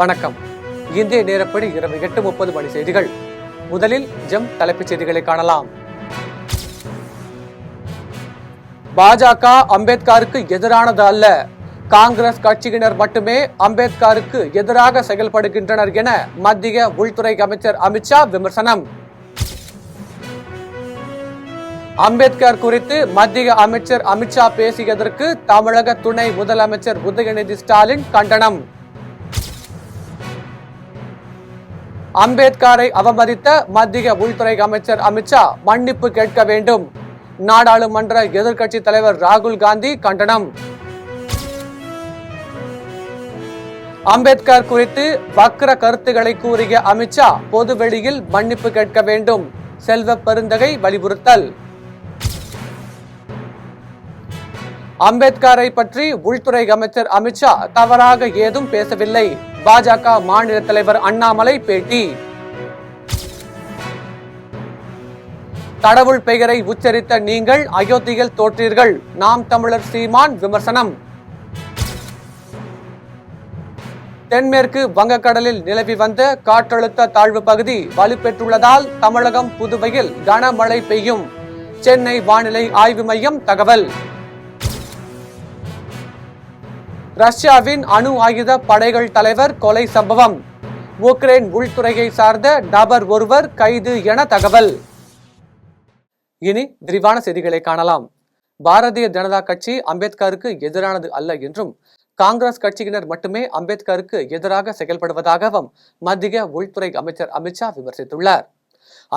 வணக்கம். இந்திய நேரப்படி இரவு 8:30 மணி செய்திகள். முதலில் தலைப்புச் செய்திகளை காணலாம். பாஜக அம்பேத்கருக்கு எதிரானது அல்ல, காங்கிரஸ் கட்சியினர் மட்டுமே அம்பேத்கருக்கு எதிராக செயல்படுகின்றனர் என மத்திய உள்துறை அமைச்சர் அமித்ஷா விமர்சனம். அம்பேத்கர் குறித்து மத்திய அமைச்சர் அமித்ஷா பேசியதற்கு தமிழக துணை முதலமைச்சர் உதயநிதி ஸ்டாலின் கண்டனம். அம்பேத்கரை அவமதித்த மத்திய உள்துறை அமைச்சர் அமித்ஷா மன்னிப்பு கேட்க வேண்டும், நாடாளுமன்ற எதிர்க்கட்சி தலைவர் ராகுல் காந்தி கண்டனம். அம்பேத்கர் குறித்து வக்ர கருத்துக்களை கூறிய அமித்ஷா பொதுவெளியில் மன்னிப்பு கேட்க வேண்டும், செல்வ பெருந்தகை வலியுறுத்தல். அம்பேத்கரை பற்றி உள்துறை அமைச்சர் அமித்ஷா தவறாக ஏதும் பேசவில்லை, பாஜக மாநில தலைவர் அண்ணாமலை பேட்டி. கடவுள் பெயரை உச்சரித்த நீங்கள் அயோத்தியில் தோற்றீர்கள், நாம் தமிழர் சீமான் விமர்சனம். தென்மேற்கு வங்கக்கடலில் நிலவி வந்த காற்றழுத்த தாழ்வு பகுதி வலுப்பெற்றுள்ளதால் தமிழகம் புதுவையில் கனமழை பெய்யும், சென்னை வானிலை ஆய்வு மையம் தகவல். ரஷ்யாவின் அணு ஆயுத படைகள் தலைவர் கொலை சம்பவம், உக்ரைன் உள்துறையை சார்ந்த நபர் ஒருவர் கைது என தகவல். இனி விரிவான செய்திகளை காணலாம். பாரதிய ஜனதா கட்சி அம்பேத்கருக்கு எதிரானது அல்ல என்றும் காங்கிரஸ் கட்சியினர் மட்டுமே அம்பேத்கருக்கு எதிராக செயல்படுவதாகவும் மத்திய உள்துறை அமைச்சர் அமித்ஷா விமர்சித்துள்ளார்.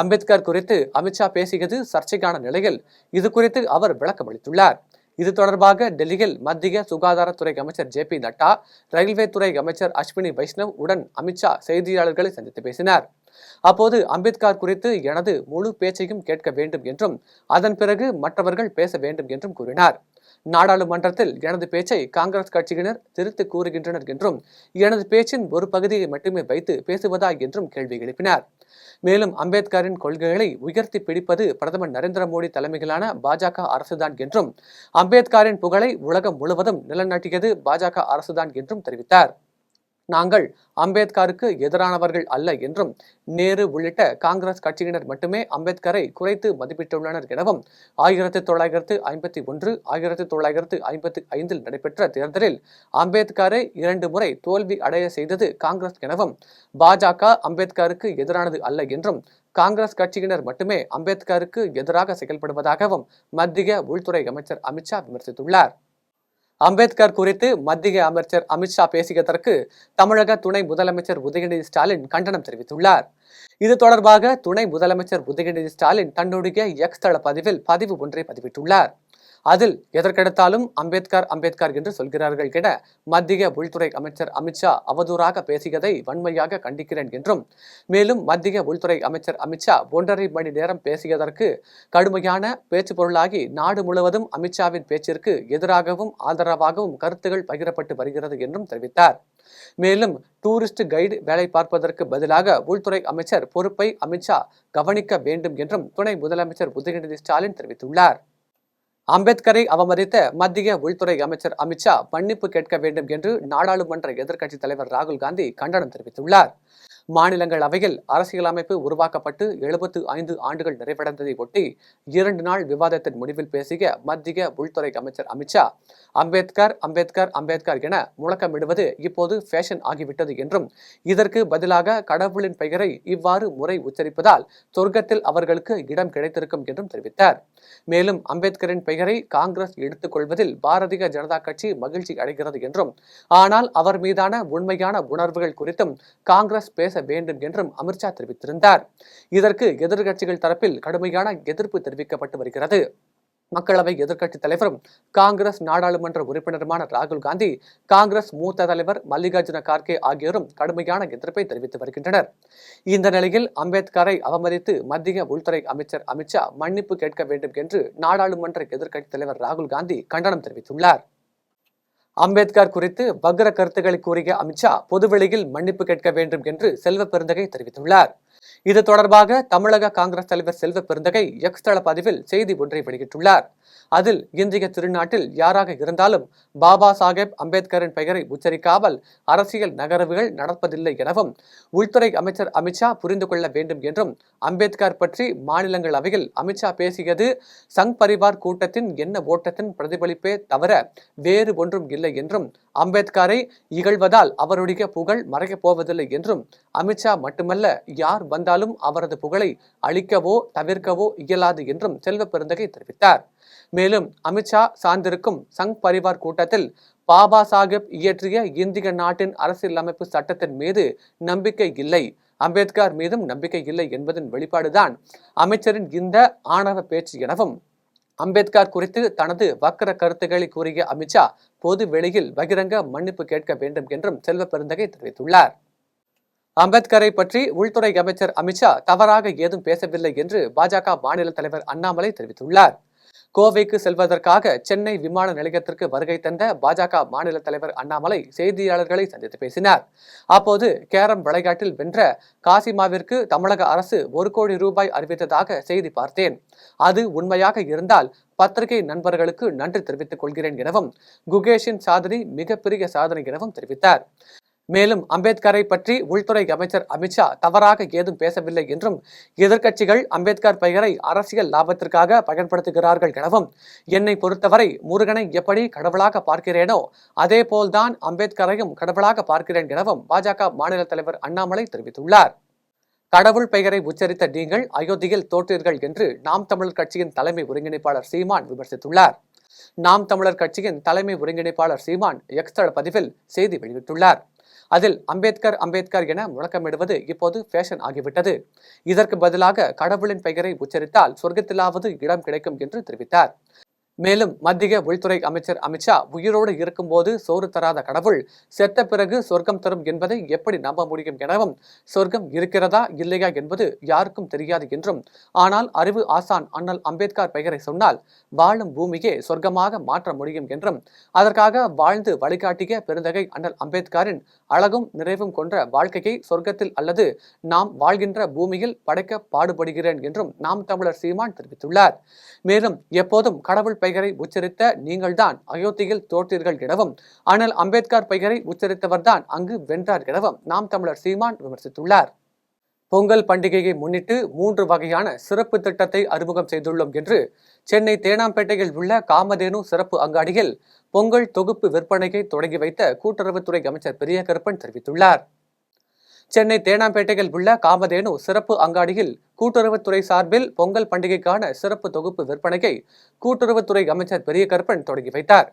அம்பேத்கர் குறித்து அமித்ஷா பேசியது சர்ச்சைக்கான நிலையில் இது குறித்து அவர் விளக்கமளித்துள்ளார். இது தொடர்பாக டெல்லியில் மத்திய சுகாதாரத்துறை அமைச்சர் JP நட்டா, ரயில்வே துறை அமைச்சர் அஸ்வினி வைஷ்ணவ் உடன் அமித்ஷா செய்தியாளர்களை சந்தித்து பேசினார். அப்போது அம்பேத்கர் குறித்து எனது முழு பேச்சையும் கேட்க வேண்டும் என்றும் அதன் பிறகு மற்றவர்கள் பேச வேண்டும் என்றும் கூறினார். நாடாளுமன்றத்தில் எனது பேச்சை காங்கிரஸ் கட்சியினர் திருத்து கூறுகின்றனர் என்றும் எனது பேச்சின் ஒரு பகுதியை மட்டுமே வைத்து பேசுவதா என்றும் கேள்வி எழுப்பினார். மேலும் அம்பேத்கரின் கொள்கைகளை உயர்த்தி பிடிப்பது பிரதமர் நரேந்திர மோடி தலைமையிலான பாஜக அரசுதான் என்றும் அம்பேத்கரின் புகழை உலகம் முழுவதும் நிலநாட்டியது பாஜக அரசுதான் என்றும் தெரிவித்தார். நாங்கள் அம்பேத்கருக்கு எதிரானவர்கள் அல்ல என்றும் நேரு உள்ளிட்ட காங்கிரஸ் கட்சியினர் மட்டுமே அம்பேத்கரை குறைத்து மதிப்பிட்டுள்ளனர் எனவும் 1951, 1955 நடைபெற்ற தேர்தலில் அம்பேத்கரை 2 முறை தோல்வி அடைய செய்தது காங்கிரஸ் எனவும் பாஜக அம்பேத்கருக்கு எதிரானது அல்ல என்றும் காங்கிரஸ் கட்சியினர் மட்டுமே அம்பேத்கருக்கு எதிராக செயல்படுவதாகவும் மத்திய உள்துறை அமைச்சர் அமித்ஷா விமர்சித்துள்ளார். அம்பேத்கர் குறித்து மத்திய அமைச்சர் அமித்ஷா பேசியதற்கு தமிழக துணை முதலமைச்சர் உதயநிதி ஸ்டாலின் கண்டனம் தெரிவித்துள்ளார். இது தொடர்பாக துணை முதலமைச்சர் உதயநிதி ஸ்டாலின் தன்னுடைய எக்ஸ் தள பதிவு ஒன்றை பதிவிட்டுள்ளார். அதில் எதற்கெடுத்தாலும் அம்பேத்கர் அம்பேத்கர் என்று சொல்கிறார்கள் என மத்திய உள்துறை அமைச்சர் அமித்ஷா அவதூறாக பேசியதை வன்மையாக கண்டிக்கிறேன் என்றும், மேலும் மத்திய உள்துறை அமைச்சர் அமித்ஷா 1.5 மணி நேரம் பேசியதற்கு கடுமையான பேச்சு பொருளாகி நாடு முழுவதும் அமித்ஷாவின் பேச்சிற்கு எதிராகவும் ஆதரவாகவும் கருத்துகள் பகிரப்பட்டு வருகிறது என்றும் தெரிவித்தார். மேலும் டூரிஸ்ட் கைடு வேலை பார்ப்பதற்கு பதிலாக உள்துறை அமைச்சர் பொறுப்பை அமித்ஷா கவனிக்க வேண்டும் என்றும் துணை முதலமைச்சர் உதயநிதி ஸ்டாலின் தெரிவித்துள்ளார். அம்பேத்கரை அவமதித்த மத்திய உள்துறை அமைச்சர் அமித்ஷா மன்னிப்பு கேட்க வேண்டும் என்று நாடாளுமன்ற எதிர்க்கட்சி தலைவர் ராகுல் காந்தி கண்டனம் தெரிவித்துள்ளார். மாநிலங்களவையில் அரசியலமைப்பு உருவாக்கப்பட்டு 75 ஆண்டுகள் நிறைவடைந்ததை ஒட்டி 2 நாள் விவாதத்தின் முடிவில் பேசிய மத்திய உள்துறை அமைச்சர் அமித்ஷா அம்பேத்கர் அம்பேத்கர் அம்பேத்கர் என முழக்கமிடுவது இப்போது ஃபேஷன் ஆகிவிட்டது என்றும் இதற்கு பதிலாக கடவுளின் பெயரை இவ்வாறு முறை உச்சரிப்பதால் சொர்க்கத்தில் அவர்களுக்கு இடம் கிடைத்திருக்கும் என்றும் தெரிவித்தார். மேலும் அம்பேத்கரின் பெயரை காங்கிரஸ் எடுத்துக் கொள்வதில் பாரதிய ஜனதா கட்சி மகிழ்ச்சி அடைகிறது என்றும் ஆனால் அவர் மீதான உண்மையான உணர்வுகள் குறித்தும் காங்கிரஸ் பேச வேண்டும் என்றும் அமித்ஷா தெரிவித்திருந்தார். இதற்கு எதிர்க்கட்சிகள் தரப்பில் கடுமையான எதிர்ப்பு தெரிவிக்கப்பட்டு வருகிறது. மக்களவை எதிர்க்கட்சி தலைவரும் காங்கிரஸ் நாடாளுமன்ற உறுப்பினருமான ராகுல் காந்தி, காங்கிரஸ் மூத்த தலைவர் மல்லிகார்ஜுன கார்கே ஆகியோரும் கடுமையான எதிர்ப்பை தெரிவித்து வருகின்றனர். இந்த நிலையில் அம்பேத்கரை அவமதித்து மத்திய உள்துறை அமைச்சர் அமித்ஷா மன்னிப்பு கேட்க வேண்டும் என்று நாடாளுமன்ற எதிர்க்கட்சி தலைவர் ராகுல் காந்தி கண்டனம் தெரிவித்துள்ளார். அம்பேத்கர் குறித்து வக்ர கருத்துக்களை கூறிய அமித்ஷா பொதுவெளியில் மன்னிப்பு கேட்க வேண்டும் என்று செல்வ பெருந்தகை தெரிவித்துள்ளார். இது தொடர்பாக தமிழக காங்கிரஸ் தலைவர் செல்வ பெருந்தகை எக்ஸ் தள பதிவில் செய்தி ஒன்றை வெளியிட்டுள்ளார். அதில் இந்திய திருநாட்டில் யாராக இருந்தாலும் பாபா சாஹேப் அம்பேத்கரின் பெயரை உச்சரிக்காமல் அரசியல் நகர்வுகள் நடப்பதில்லை எனவும், உள்துறை அமைச்சர் அமித்ஷா புரிந்து கொள்ள வேண்டும் என்றும், அம்பேத்கர் பற்றி மாநிலங்களவையில் அமித்ஷா பேசியது சங் பரிவார் கூட்டத்தின் எண்ண ஓட்டத்தின் பிரதிபலிப்பே தவிர வேறு ஒன்றும் இல்லை என்றும், அம்பேத்கரை இகழ்வதால் அவருடைய புகழ் மறையப் போவதில்லை என்றும், அமித்ஷா மட்டுமல்ல யார் வந்தாலும் அவரது புகழை அழிக்கவோ தவிர்க்கவோ இயலாது என்றும் செல்வ பெருந்தகை தெரிவித்தார். மேலும் அமித்ஷா சார்ந்திருக்கும் சங் பரிவார் கூட்டத்தில் பாபா சாஹேப் இயற்றிய இந்திய நாட்டின் அரசியலமைப்பு சட்டத்தின் மீது நம்பிக்கை இல்லை, அம்பேத்கர் மீதும் நம்பிக்கை இல்லை என்பதன் வெளிப்பாடுதான் அமைச்சரின் இந்த ஆணவ பேச்சு எனவும், அம்பேத்கர் குறித்து தனது வக்கர கருத்துக்களை கூறிய அமித்ஷா பொது வெளியில் பகிரங்க மன்னிப்பு கேட்க வேண்டும் என்றும் செல்வ பெருந்தகை தெரிவித்துள்ளார். அம்பேத்கரை பற்றி உள்துறை அமைச்சர் அமித்ஷா தவறாக ஏதும் பேசவில்லை என்று பாஜக மாநில தலைவர் அண்ணாமலை தெரிவித்துள்ளார். கோவைக்கு செல்வதற்காக சென்னை விமான நிலையத்திற்கு வருகை தந்த பாஜக மாநில தலைவர் அண்ணாமலை செய்தியாளர்களை சந்தித்து பேசினார். அப்போது கேரம் விளையாட்டில் வென்ற காசிமாவிற்கு தமிழக அரசு 1 கோடி ரூபாய் அறிவித்ததாக செய்தி பார்த்தேன். அது உண்மையாக இருந்தால் பத்திரிகை நண்பர்களுக்கு நன்றி தெரிவித்துக் கொள்கிறேன் எனவும், குகேஷின் சாதனை மிகப்பெரிய சாதனை எனவும் தெரிவித்தார். மேலும் அம்பேத்கரை பற்றி உள்துறை அமைச்சர் அமித்ஷா தவறாக ஏதும் பேசவில்லை என்றும், எதிர்க்கட்சிகள் அம்பேத்கர் பெயரை அரசியல் லாபத்திற்காக பயன்படுத்துகிறார்கள் எனவும், என்னை பொறுத்தவரை முருகனை எப்படி கடவுளாக பார்க்கிறேனோ அதே போல்தான் அம்பேத்கரையும் கடவுளாக பார்க்கிறேன் எனவும் பாஜக மாநில தலைவர் அண்ணாமலை தெரிவித்துள்ளார். கடவுள் பெயரை உச்சரித்த நீங்கள் அயோத்தியில் தோற்றீர்கள் என்று நாம் தமிழர் கட்சியின் தலைமை ஒருங்கிணைப்பாளர் சீமான் விமர்சித்துள்ளார். நாம் தமிழர் கட்சியின் தலைமை ஒருங்கிணைப்பாளர் சீமான் எக்ஸ் தள பதிவில் செய்தி வெளியிட்டுள்ளார். அதில் அம்பேத்கர் அம்பேத்கர் என முழக்கமிடுவது இப்போது ஃபேஷன் ஆகிவிட்டது. இதற்கு பதிலாக கடவுளின் பெயரை உச்சரித்தால் சொர்க்கத்திலாவது இடம் கிடைக்கும் என்று தெரிவித்தார். மேலும் மத்திய உள்துறை அமைச்சர் அமித்ஷா உயிரோடு இருக்கும்போது சோறு தராத கடவுள் செத்த பிறகு சொர்க்கம் தரும் என்பதை எப்படி நம்ப முடியும் எனவும், சொர்க்கம் இருக்கிறதா இல்லையா என்பது யாருக்கும் தெரியாது என்றும், ஆனால் அறிவு ஆசான் அண்ணல் அம்பேத்கர் பெயரை சொன்னால் வாழும் பூமியே சொர்க்கமாக மாற்ற முடியும் என்றும், அதற்காக வாழ்ந்து வழிகாட்டிய பெருந்தகை அண்ணல் அம்பேத்கரின் அழகும் நிறைவும் கொன்ற வாழ்க்கையை சொர்க்கத்தில் அல்லது நாம் வாழ்கின்ற பூமியில் படைக்க பாடுபடுகிறேன் என்றும் நாம் தமிழர் சீமான் தெரிவித்துள்ளார். மேலும் எப்போதும் கடவுள் பெயரை உச்சரித்த நீங்கள்தான் அயோத்தியில் தோற்றீர்கள் எனவும், ஆனால் அம்பேத்கர் பெயரை உச்சரித்தவர்தான் அங்கு வென்றார் எனவும் நாம் தமிழர் சீமான் விமர்சித்துள்ளார். பொங்கல் பண்டிகையை முன்னிட்டு 3 வகையான சிறப்பு திட்டத்தை அறிமுகம் செய்துள்ளோம் என்று சென்னை தேனாம்பேட்டையில் உள்ள காமதேனு சிறப்பு அங்காடியில் பொங்கல் தொகுப்பு விற்பனையை தொடங்கி வைத்த கூட்டுறவுத்துறை அமைச்சர் பெரியகருப்பன் தெரிவித்துள்ளார். சென்னை தேனாம்பேட்டையில் உள்ள காமதேனு சிறப்பு அங்காடியில் கூட்டுறவுத்துறை சார்பில் பொங்கல் பண்டிகைக்கான சிறப்பு தொகுப்பு விற்பனையை கூட்டுறவுத்துறை அமைச்சர் பெரியகருப்பன் தொடங்கி வைத்தார்.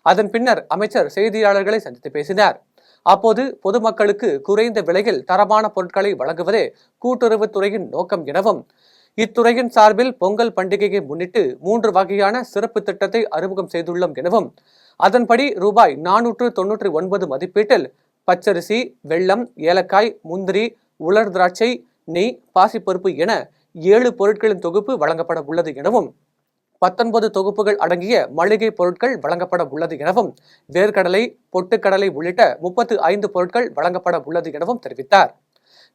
அதன் பின்னர் அமைச்சர் செய்தியாளர்களை சந்தித்து பேசினார். அப்போது பொதுமக்களுக்கு குறைந்த விலையில் தரமான பொருட்களை வழங்குவதே கூட்டுறவுத்துறையின் நோக்கம் எனவும், இத்துறையின் சார்பில் பொங்கல் பண்டிகையை முன்னிட்டு 3 வகையான சிறப்பு திட்டத்தை அறிமுகம் செய்துள்ளோம் எனவும், அதன்படி ரூபாய் 499 மதிப்பீட்டில் பச்சரிசி, வெல்லம், ஏலக்காய், முந்திரி, உலர் திராட்சை, நெய், பாசிப்பருப்பு என 7 பொருட்களின் தொகுப்பு வழங்கப்பட உள்ளது எனவும், 19 தொகுப்புகள் அடங்கிய மளிகை பொருட்கள் வழங்கப்பட உள்ளது எனவும், வேர்க்கடலை, பொட்டுக்கடலை உள்ளிட்ட 35 பொருட்கள் வழங்கப்பட உள்ளது எனவும் தெரிவித்தார்.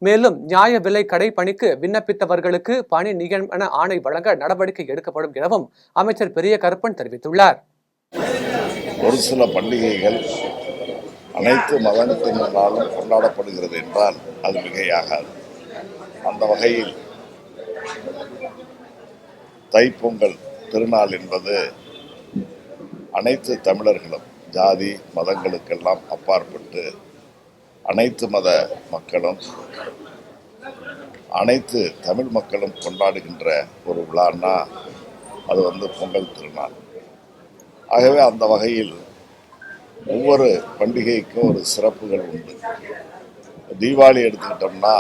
மேலும் நியாய விலை கடை பணிக்கு விண்ணப்பித்தவர்களுக்கு பணி நியமன ஆணை வழங்க நடவடிக்கை எடுக்கப்படும் எனவும் அமைச்சர் பெரியகருப்பன் தெரிவித்துள்ளார். ஒரு சில பண்டிகைகள் அனைத்து மதத்தினராலும் கொண்டாடப்படுகிறது என்றால் அது மிகையாகாது. அந்த வகையில் தைப்பொங்கல் திருநாள் என்பது அனைத்து தமிழர்களும் ஜாதி மதங்களுக்கெல்லாம் அப்பாற்பட்டு அனைத்து மத மக்களும் அனைத்து தமிழ் மக்களும் கொண்டாடுகின்ற ஒரு விழான்னா அது பொங்கல் திருநாள். ஆகவே அந்த வகையில் ஒவ்வொரு பண்டிகைக்கும் ஒரு சிறப்புகள் உண்டு. தீபாவளி எடுத்துக்கிட்டோம்னா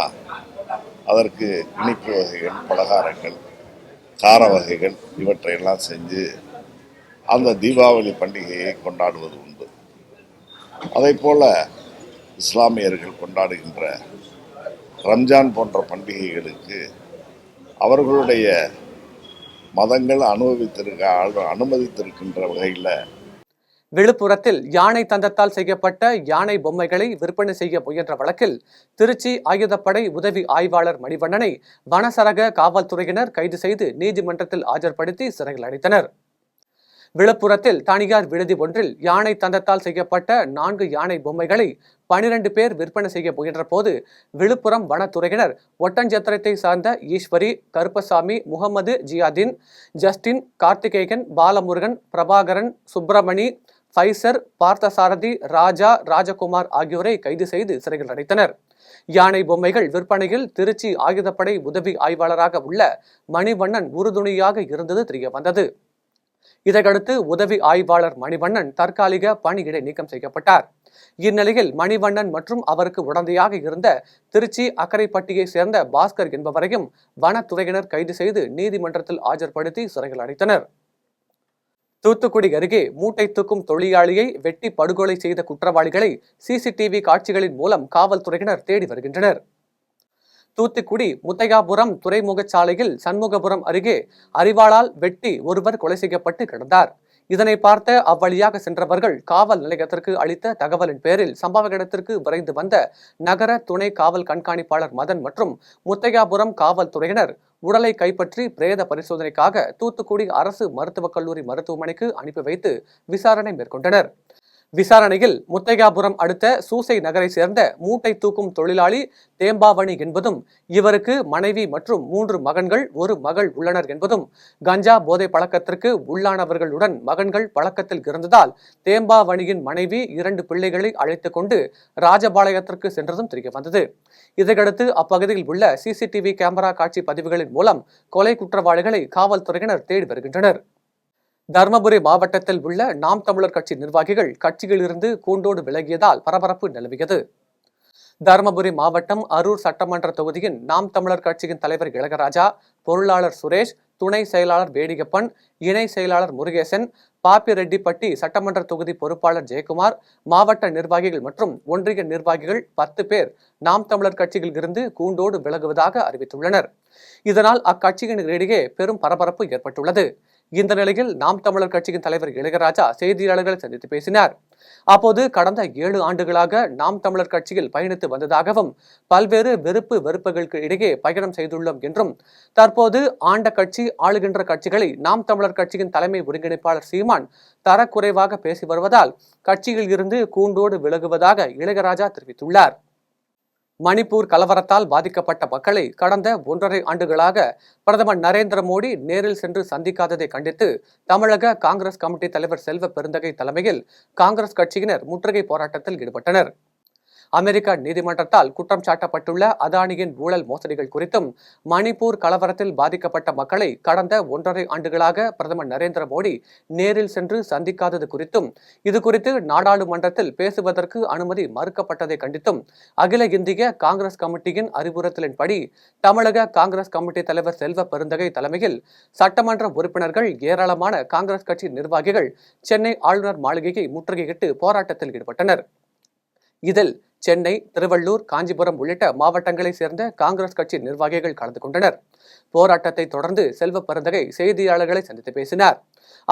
அதற்கு இனிப்பு வகைகள், பலகாரங்கள், கார வகைகள் இவற்றையெல்லாம் செஞ்சு அந்த தீபாவளி பண்டிகையை கொண்டாடுவது உண்டு. அதே போல் இஸ்லாமியர்கள் கொண்டாடுகின்ற ரம்ஜான் போன்ற பண்டிகைகளுக்கு அவர்களுடைய மதங்கள் அனுமதித்திருக்கின்ற வகையில் விழுப்புரத்தில் யானை தந்தத்தால் செய்யப்பட்ட யானை பொம்மைகளை விற்பனை செய்ய முயன்ற வழக்கில் திருச்சி ஆயுதப்படை உதவி ஆய்வாளர் மணிவண்ணனை வனசரக காவல்துறையினர் கைது செய்து நீதிமன்றத்தில் ஆஜர்படுத்தி சிறையில் அடைத்தனர். விழுப்புரத்தில் தனியார் விடுதி ஒன்றில் யானை தந்தத்தால் செய்யப்பட்ட 4 யானை பொம்மைகளை 12 பேர் விற்பனை செய்ய முயன்ற போது விழுப்புரம் வனத்துறையினர் ஒட்டஞ்சத்திரத்தை சார்ந்த ஈஸ்வரி, கருப்பசாமி, முகமது ஜியாதீன், ஜஸ்டின், கார்த்திகேயன், பாலமுருகன், பிரபாகரன், சுப்பிரமணி, ஃபைசர், பார்த்தசாரதி, ராஜா, ராஜகுமார் ஆகியோரை கைது செய்து சிறையில் அடைத்தனர். யானை பொம்மைகள் விற்பனையில் திருச்சி ஆயுதப்படை உதவி ஆய்வாளராக உள்ள மணிவண்ணன் உறுதுணையாக இருந்தது தெரியவந்தது. இதையடுத்து உதவி ஆய்வாளர் மணிவண்ணன் தற்காலிக பணியிடை நீக்கம் செய்யப்பட்டார். இந்நிலையில் மணிவண்ணன் மற்றும் அவருக்கு உடந்தையாக இருந்த திருச்சி அக்கரைப்பட்டியை சேர்ந்த பாஸ்கர் என்பவரையும் வனத்துறையினர் கைது செய்து நீதிமன்றத்தில் ஆஜர்படுத்தி சிறையில் அடைத்தனர். தூத்துக்குடி அருகே மூட்டை தூக்கும் தொழிலாளியை வெட்டி படுகொலை செய்த குற்றவாளிகளை சிசிடிவி காட்சிகளின் மூலம் காவல்துறையினர் தேடி வருகின்றனர். தூத்துக்குடி முத்தையாபுரம் துறைமுக சாலையில் சண்முகபுரம் அருகே அரிவாளால் வெட்டி ஒருவர் கொலை செய்யப்பட்டு கிடந்தார். இதனை பார்த்த அவ்வழியாக சென்றவர்கள் காவல் நிலையத்திற்கு அளித்த தகவலின் பேரில் சம்பவ இடத்திற்கு விரைந்து வந்த நகர துணை காவல் கண்காணிப்பாளர் மதன் மற்றும் முத்தையாபுரம் காவல்துறையினர் உடலை கைப்பற்றி பிரேத பரிசோதனைக்காக தூத்துக்குடி அரசு மருத்துவக் கல்லூரி மருத்துவமனைக்கு அனுப்பி வைத்து விசாரணை மேற்கொண்டனர். விசாரணையில் முத்தையாபுரம் அடுத்த சூசை நகரை சேர்ந்த மூட்டை தூக்கும் தொழிலாளி தேம்பாவணி என்பதும், இவருக்கு மனைவி மற்றும் 3 மகன்கள் 1 மகள் உள்ளனர் என்பதும், கஞ்சா போதை பழக்கத்திற்கு உள்ளானவர்களுடன் மகன்கள் பழக்கத்தில் இருந்ததால் தேம்பாவணியின் மனைவி 2 பிள்ளைகளை அழைத்துக் கொண்டு ராஜபாளையத்திற்கு சென்றதும் தெரியவந்தது. இதையடுத்து அப்பகுதியில் உள்ள சிசிடிவி கேமரா காட்சி பதிவுகளின் மூலம் கொலை குற்றவாளிகளை காவல்துறையினர் தேடி வருகின்றனர். தர்மபுரி மாவட்டத்தில் உள்ள நாம் தமிழர் கட்சி நிர்வாகிகள் கட்சியிலிருந்து கூண்டோடு விலகியதால் பரபரப்பு நிலவியது. தர்மபுரி மாவட்டம் அரூர் சட்டமன்ற தொகுதியின் நாம் தமிழர் கட்சியின் தலைவர் இளகராஜா, பொருளாளர் சுரேஷ், துணை செயலாளர் வேடியப்பன், இணை செயலாளர் முருகேசன், பாப்பிரெட்டிப்பட்டி சட்டமன்ற தொகுதி பொறுப்பாளர் ஜெயக்குமார், மாவட்ட நிர்வாகிகள் மற்றும் ஒன்றிய நிர்வாகிகள் 10 பேர் நாம் தமிழர் கட்சியில் இருந்து கூண்டோடு விலகுவதாக அறிவித்துள்ளனர். இதனால் அக்கட்சியினரிடையே பெரும் பரபரப்பு ஏற்பட்டுள்ளது. இந்த நிலையில் நாம் தமிழர் கட்சியின் தலைவர் இளையராஜா செய்தியாளர்களை சந்தித்து பேசினார். அப்போது கடந்த 7 ஆண்டுகளாக நாம் தமிழர் கட்சியில் பயணித்து வந்ததாகவும், பல்வேறு வெறுப்புகளுக்கு இடையே பயணம் செய்துள்ளோம் என்றும், தற்போது ஆண்ட கட்சி ஆளுகின்ற கட்சிகளை நாம் தமிழர் கட்சியின் தலைமை ஒருங்கிணைப்பாளர் சீமான் தரக்குறைவாக பேசி வருவதால் கட்சியில் இருந்து கூண்டோடு விலகுவதாக இளையராஜா தெரிவித்துள்ளார். மணிப்பூர் கலவரத்தால் பாதிக்கப்பட்ட மக்களை கடந்த 1.5 ஆண்டுகளாக பிரதமர் நரேந்திர மோடி நேரில் சென்று சந்திக்காததை கண்டித்து தமிழக காங்கிரஸ் கமிட்டி தலைவர் செல்வ பெருந்தகை தலைமையில் காங்கிரஸ் கட்சியினர் முற்றுகை போராட்டத்தில் ஈடுபட்டனர். அமெரிக்க நீதிமன்றத்தால் குற்றம் சாட்டப்பட்டுள்ள அதானியின் ஊழல் மோசடிகள் குறித்தும், மணிப்பூர் கலவரத்தில் பாதிக்கப்பட்ட மக்களை கடந்த 1.5 ஆண்டுகளாக பிரதமர் நரேந்திர மோடி நேரில் சென்று சந்திக்காதது குறித்தும், இது குறித்து நாடாளுமன்றத்தில் பேசுவதற்கு அனுமதி மறுக்கப்பட்டதை கண்டித்தும் அகில இந்திய காங்கிரஸ் கமிட்டியின் அறிவுறுத்தலின்படி தமிழக காங்கிரஸ் கமிட்டி தலைவர் செல்வ பெருந்தகை தலைமையில் சட்டமன்ற உறுப்பினர்கள், ஏராளமான காங்கிரஸ் கட்சி நிர்வாகிகள் சென்னை ஆளுநர் மாளிகையை முற்றுகையிட்டு போராட்டத்தில் ஈடுபட்டனர். இதில் சென்னை, திருவள்ளூர், காஞ்சிபுரம் உள்ளிட்ட மாவட்டங்களைச் சேர்ந்த காங்கிரஸ் கட்சி நிர்வாகிகள் கலந்து கொண்டனர். போராட்டத்தை தொடர்ந்து செல்வ பெருந்தகை செய்தியாளர்களை சந்தித்து பேசினார்.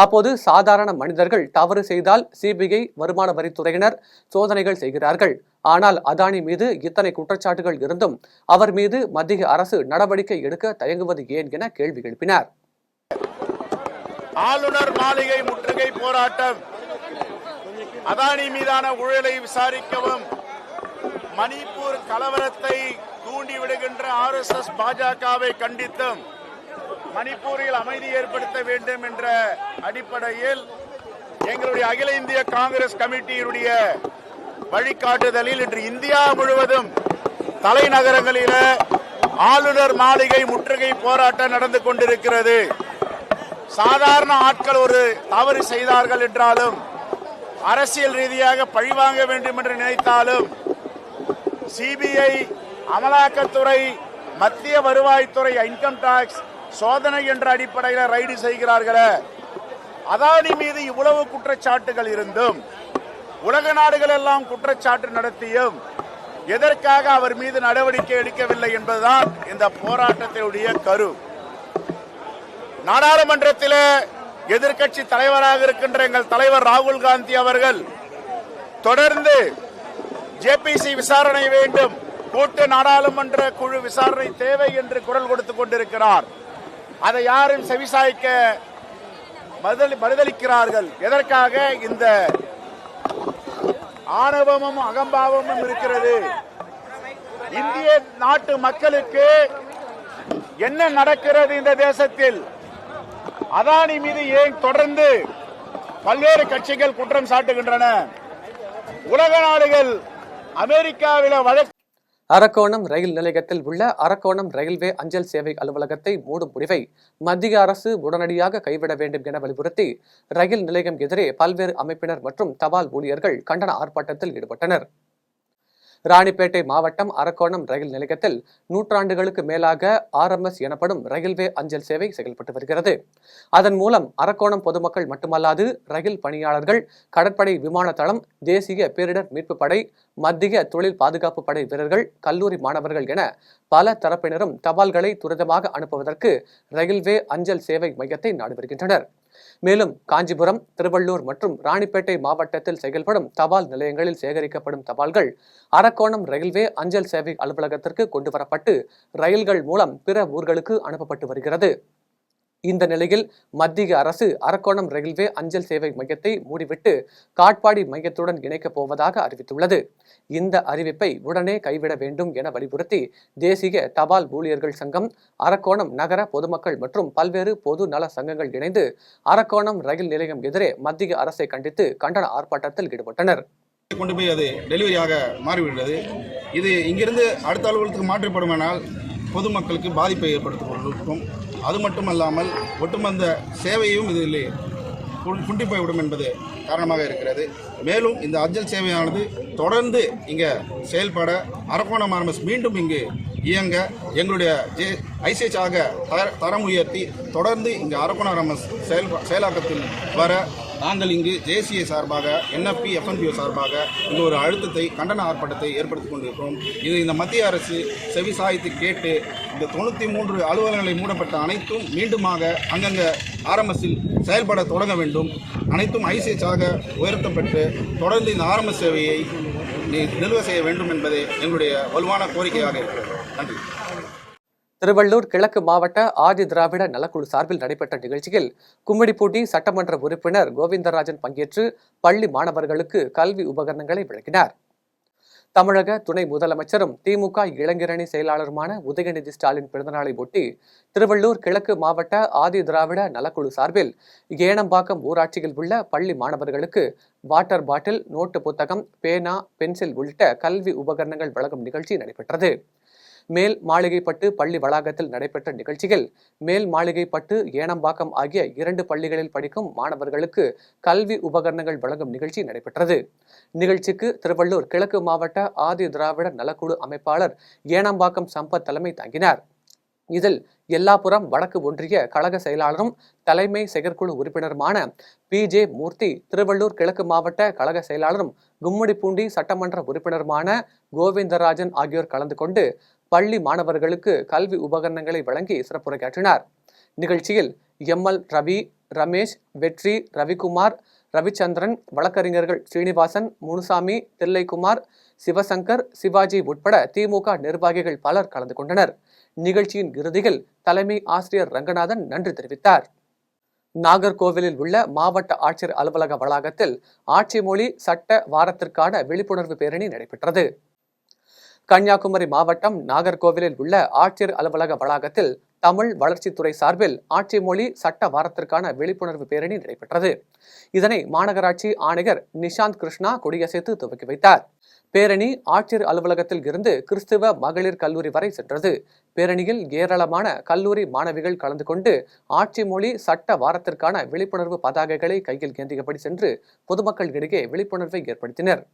அப்போது சாதாரண மனிதர்கள் தவறு செய்தால் சிபிஐ, வருமான வரித்துறையினர் சோதனைகள் செய்கிறார்கள். ஆனால் அதானி மீது இத்தனை குற்றச்சாட்டுகள் இருந்தும் அவர் மீது மத்திய அரசு நடவடிக்கை எடுக்க தயங்குவது ஏன் என கேள்வி எழுப்பினார். ஆளுநர் மாளிகை முற்றுகை போராட்டம், அதானி மீதான ஊழலை விசாரிக்கவும், மணிப்பூர் கலவரத்தை தூண்டிவிடுகின்ற RSS பாஜகவை கண்டித்தும் மணிப்பூரில் அமைதி ஏற்படுத்த வேண்டும் என்ற அடிப்படையில் எங்களுடைய அகில இந்திய காங்கிரஸ் கமிட்டியினுடைய வழிகாட்டுதலில் இன்று இந்தியா முழுவதும் தலைநகரங்களில் ஆளுநர் மாளிகை முற்றுகை போராட்டம் நடந்து கொண்டிருக்கிறது. சாதாரண ஆட்கள் ஒரு தவறு செய்தார்கள் என்றாலும், அரசியல் ரீதியாக பழிவாங்க வேண்டும் என்று நினைத்தாலும், சிபிஐ, அமலாக்கத்துறை, மத்திய வருவாய்த்துறை, இன்கம் டாக்ஸ் சோதனை என்ற அடிப்படையில் ரைடு செய்கிறார்கள். அதானி மீது இவ்வளவு குற்றச்சாட்டுகள் இருந்தும், உலக நாடுகள் எல்லாம் குற்றச்சாட்டு நடத்தியும் எதற்காக அவர் மீது நடவடிக்கை எடுக்கவில்லை என்பதுதான் இந்த போராட்டத்தினுடைய கரு. நாடாளுமன்றத்தில் எதிர்க்கட்சி தலைவராக இருக்கின்ற எங்கள் தலைவர் ராகுல் காந்தி அவர்கள் தொடர்ந்து ஜேபிசி விசாரணை வேண்டும், கூட்டு நாடாளுமன்ற குழு விசாரணை தேவை என்று குரல் கொடுத்துக் கொண்டிருக்கிறார். அதை யாரும் செவிசாய்க்க மறுதளிக்கிறார்கள். எதற்காக? இந்த ஆணவமும் அகம்பாவமும் இருக்கிறது. இந்திய நாட்டு மக்களுக்கு என்ன நடக்கிறது இந்த தேசத்தில்? அதானி மீது ஏன் தொடர்ந்து பல்வேறு கட்சிகள் குற்றம் சாட்டுகின்றன? உலக நாடுகள் அமெரிக்காவில வழக்கு. அரக்கோணம் ரயில் நிலையத்தில் உள்ள அரக்கோணம் ரயில்வே அஞ்சல் சேவை அலுவலகத்தை மூடும் முடிவை மத்திய அரசு உடனடியாக கைவிட வேண்டும் என வலியுறுத்தி ரயில் நிலையம் எதிரே பல்வேறு அமைப்பினர் மற்றும் தபால் ஊழியர்கள் கண்டன ஆர்ப்பாட்டத்தில் ஈடுபட்டனர். ராணிப்பேட்டை மாவட்டம் அரக்கோணம் ரயில் நிலையத்தில் நூற்றாண்டுகளுக்கு மேலாக RMS எனப்படும் ரயில்வே அஞ்சல் சேவை செயல்பட்டு வருகிறது. அதன் மூலம் அரக்கோணம் பொதுமக்கள் மட்டுமல்லாது ரயில் பணியாளர்கள், கடற்படை விமான தளம், தேசிய பேரிடர் மீட்பு படை, மத்திய தொழில் பாதுகாப்பு படை வீரர்கள், கல்லூரி மாணவர்கள் என பல தரப்பினரும் தபால்களை துரிதமாக அனுப்புவதற்கு ரயில்வே அஞ்சல் சேவை மையத்தை நாடி வருகின்றனர். மேலும் காஞ்சிபுரம், திருவள்ளூர் மற்றும் ராணிப்பேட்டை மாவட்டத்தில் செயல்படும் தபால் நிலையங்களில் சேகரிக்கப்படும் தபால்கள் அரக்கோணம் ரயில்வே அஞ்சல் சேவை அலுவலகத்திற்கு கொண்டுவரப்பட்டு ரயில்கள் மூலம் பிற ஊர்களுக்கு அனுப்பப்பட்டு வருகிறது. இந்த நிலையில் மத்திய அரசு அரக்கோணம் ரயில்வே அஞ்சல் சேவை மையத்தை மூடிவிட்டு காட்பாடி மையத்துடன் இணைக்கப் போவதாக அறிவித்துள்ளது. இந்த அறிவிப்பை உடனே கைவிட வேண்டும் என வலியுறுத்தி தேசிய தபால் ஊழியர்கள் சங்கம், அரக்கோணம் நகர பொதுமக்கள் மற்றும் பல்வேறு பொது நல சங்கங்கள் இணைந்து அரக்கோணம் ரயில் நிலையம் எதிரே மத்திய அரசை கண்டித்து கண்டன ஆர்ப்பாட்டத்தில் ஈடுபட்டனர். கொண்டு போய் அது டெலிவரியாக மாறிவிடுகிறது. இது இங்கிருந்து அடுத்த அலுவலகத்துக்கு மாற்றப்படுமானால் பொதுமக்களுக்கு பாதிப்பை ஏற்படுத்தும். அது மட்டுமல்லாமல் ஒட்டுமொத்த சேவையும் இதில் குண்டி போய்விடும் என்பது காரணமாக இருக்கிறது. மேலும் இந்த அஞ்சல் சேவையானது தொடர்ந்து இங்கே செயல்பட அரக்கோணம் RMS மீண்டும் இங்கு இயங்க எங்களுடைய ஐசிஎச்சாக தரம் உயர்த்தி தொடர்ந்து இங்கு அரக்கோணம் RMS செயலாக்கத்தில் வர நாங்கள் இங்கு JCA சார்பாக, NFP, FNPO சார்பாக இங்கு ஒரு அழுத்தத்தை, கண்டன ஆர்ப்பாட்டத்தை ஏற்படுத்திக் கொண்டிருக்கிறோம். இது இந்த மத்திய அரசு செவிசாய்த்து கேட்டு இந்த 93 அலுவலகங்களை மூடப்பட்ட அனைத்தும் மீண்டுமாக அங்கங்கே RMSல் செயல்பட தொடங்க வேண்டும். அனைத்தும் ஐசிஎச்சாக உயர்த்தப்பட்டு தொடர்ந்து இந்த RMS சேவையை நிலுவை செய்ய வேண்டும் என்பதே எங்களுடைய வலுவான கோரிக்கையாக இருக்கிறது. நன்றி. திருவள்ளூர் கிழக்கு மாவட்ட ஆதி திராவிட நலக்குழு சார்பில் நடைபெற்ற நிகழ்ச்சியில் கும்மிடிப்பூண்டி சட்டமன்ற உறுப்பினர் கோவிந்தராஜன் பங்கேற்று பள்ளி மாணவர்களுக்கு கல்வி உபகரணங்களை வழங்கினார். தமிழக துணை முதலமைச்சரும் திமுக இளைஞரணி செயலாளருமான உதயநிதி ஸ்டாலின் பிறந்தநாளை ஒட்டி திருவள்ளூர் கிழக்கு மாவட்ட ஆதி திராவிட நலக்குழு சார்பில் ஏனம்பாக்கம் ஊராட்சியில் உள்ள பள்ளி மாணவர்களுக்கு வாட்டர் பாட்டில், நோட்டு புத்தகம், பேனா, பென்சில் உள்ளிட்ட கல்வி உபகரணங்கள் வழங்கும் நிகழ்ச்சி நடைபெற்றது. மேல் மாளிகைப்பட்டு பள்ளி வளாகத்தில் நடைபெற்ற நிகழ்ச்சியில் மேல் மாளிகைப்பட்டு, ஏனம்பாக்கம் ஆகிய 2 பள்ளிகளில் படிக்கும் மாணவர்களுக்கு கல்வி உபகரணங்கள் வழங்கும் நிகழ்ச்சி நடைபெற்றது. நிகழ்ச்சிக்கு திருவள்ளூர் கிழக்கு மாவட்ட ஆதி திராவிட நலக்குழு அமைப்பாளர் ஏனம்பாக்கம் சம்பத் தலைமை தாங்கினார். இதில் எல்லாப்புரம் வடக்கு ஒன்றிய கழக செயலாளரும் தலைமை செயற்குழு உறுப்பினருமான PJ மூர்த்தி, திருவள்ளூர் கிழக்கு மாவட்ட கழக செயலாளரும் கும்மிடிப்பூண்டி சட்டமன்ற உறுப்பினருமான கோவிந்தராஜன் ஆகியோர் கலந்து கொண்டு பள்ளி மாணவர்களுக்கு கல்வி உபகரணங்களை வழங்கி சிறப்புரையாற்றினார். நிகழ்ச்சியில் ML ரவி, ரமேஷ், வெற்றி, ரவிக்குமார், ரவிச்சந்திரன், வழக்கறிஞர்கள் ஸ்ரீனிவாசன், முனுசாமி, தில்லைக்குமார், சிவசங்கர், சிவாஜி உட்பட திமுக நிர்வாகிகள் பலர் கலந்து கொண்டனர். நிகழ்ச்சியின் இறுதியில் தலைமை ஆசிரியர் ரங்கநாதன் நன்றி தெரிவித்தார். நாகர்கோவிலில் உள்ள மாவட்ட ஆட்சியர் அலுவலக வளாகத்தில் ஆட்சி மொழி சட்ட வாரத்திற்கான விழிப்புணர்வு பேரணி நடைபெற்றது. கன்னியாகுமரி மாவட்டம் நாகர்கோவிலில் உள்ள ஆட்சியர் அலுவலக வளாகத்தில் தமிழ் வளர்ச்சித்துறை சார்பில் ஆட்சி மொழி சட்ட வாரத்திற்கான விழிப்புணர்வு பேரணி நடைபெற்றது. இதனை மாநகராட்சி ஆணையர் நிஷாந்த் கிருஷ்ணா கொடியசைத்து துவக்கி வைத்தார். பேரணி ஆட்சியர் அலுவலகத்தில் இருந்து கிறிஸ்துவ மகளிர் கல்லூரி வரை சென்றது. பேரணியில் ஏராளமான கல்லூரி மாணவிகள் கலந்து கொண்டு ஆட்சி மொழி சட்ட வாரத்திற்கான விழிப்புணர்வு பதாகைகளை கையில் ஏந்தியபடி சென்று பொதுமக்கள் இடையே விழிப்புணர்வை ஏற்படுத்தினர்.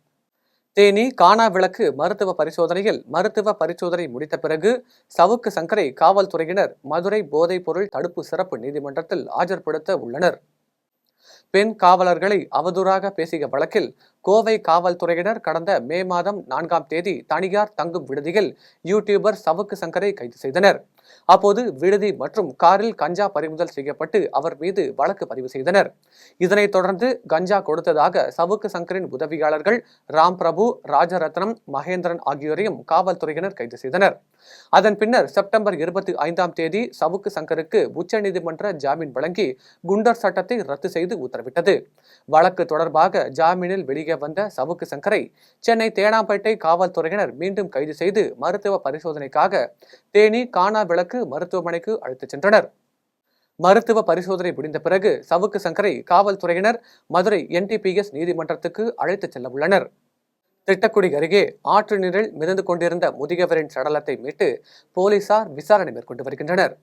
தேனி காணா விளக்கு மருத்துவ பரிசோதனையில் மருத்துவ பரிசோதனை முடித்த பிறகு சவுக்கு சங்கரை காவல்துறையினர் மதுரை போதைப் பொருள் தடுப்பு சிறப்பு நீதிமன்றத்தில் ஆஜர்படுத்த உள்ளனர். பெண் காவலர்களை அவதூறாக பேசிய வழக்கில் கோவை காவல்துறையினர் கடந்த மே மாதம் 4ஆம் தேதி தனியார் தங்கும் விடுதியில் யூடியூபர் சவுக்கு சங்கரை கைது செய்தனர். அப்போது விடுதி மற்றும் காரில் கஞ்சா பறிமுதல் செய்யப்பட்டு அவர் மீது வழக்கு பதிவு செய்தனர். இதனைத் தொடர்ந்து கஞ்சா கொடுத்ததாக சவுக்கு சங்கரின் உதவியாளர்கள் ராம் பிரபு, ராஜரத்னம், மகேந்திரன் ஆகியோரையும் காவல்துறையினர் கைது செய்தனர். அதன் பின்னர் செப்டம்பர் 25ஆம் தேதி சவுக்கு சங்கருக்கு உச்சநீதிமன்ற ஜாமீன் வழங்கி குண்டர் சட்டத்தை ரத்து செய்து உத்தரவிட்டது. வழக்கு தொடர்பாக ஜாமீனில் வெளியே வந்த சவுக்கு சங்கரை சென்னை தேனாம்பேட்டை காவல்துறையினர் மீண்டும் கைது செய்து மருத்துவ பரிசோதனைக்காக தேனி கானா விளக்கு மருத்துவமனைக்கு அழைத்துச் சென்றனர். மருத்துவ பரிசோதனை முடிந்த பிறகு சவுக்கு சங்கரை காவல்துறையினர் மதுரை NTPS நீதிமன்றத்துக்கு அழைத்துச் செல்ல உள்ளனர். திட்டக்குடி அருகே ஆற்று நீரில் மிதந்து கொண்டிருந்த முதியவரின் சடலத்தை மீட்டு போலீசார் விசாரணை மேற்கொண்டு வருகின்றனர்.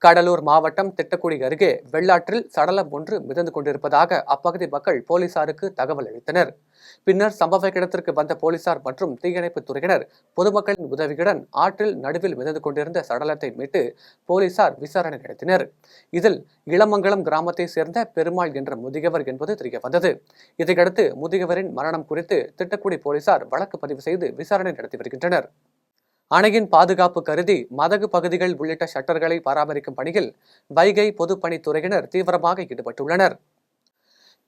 கடலூர் மாவட்டம் திட்டக்குடி அருகே வெள்ளாற்றில் சடலம் ஒன்று மிதந்து கொண்டிருப்பதாக அப்பகுதி மக்கள் போலீசாருக்கு தகவல் அளித்தனர். பின்னர் சம்பவ இடத்திற்கு வந்த போலீசார் மற்றும் தீயணைப்பு துறையினர் பொதுமக்களின் உதவியுடன் ஆற்றில் நடுவில் மிதந்து கொண்டிருந்த சடலத்தை மீட்டு போலீசார் விசாரணை நடத்தினர். இதில் இளமங்கலம் கிராமத்தை சேர்ந்த பெருமாள் என்ற முதியவர் என்பது தெரியவந்தது. இதையடுத்து முதியவரின் மரணம் குறித்து திட்டக்குடி போலீசார் வழக்கு பதிவு செய்து விசாரணை நடத்தி வருகின்றனர். அணையின் பாதுகாப்பு கருதி மதகு பகுதிகள் உள்ளிட்ட ஷட்டர்களை பராமரிக்கும் பணியில் வைகை பொதுப்பணித்துறையினர் தீவிரமாக ஈடுபட்டுள்ளனர்.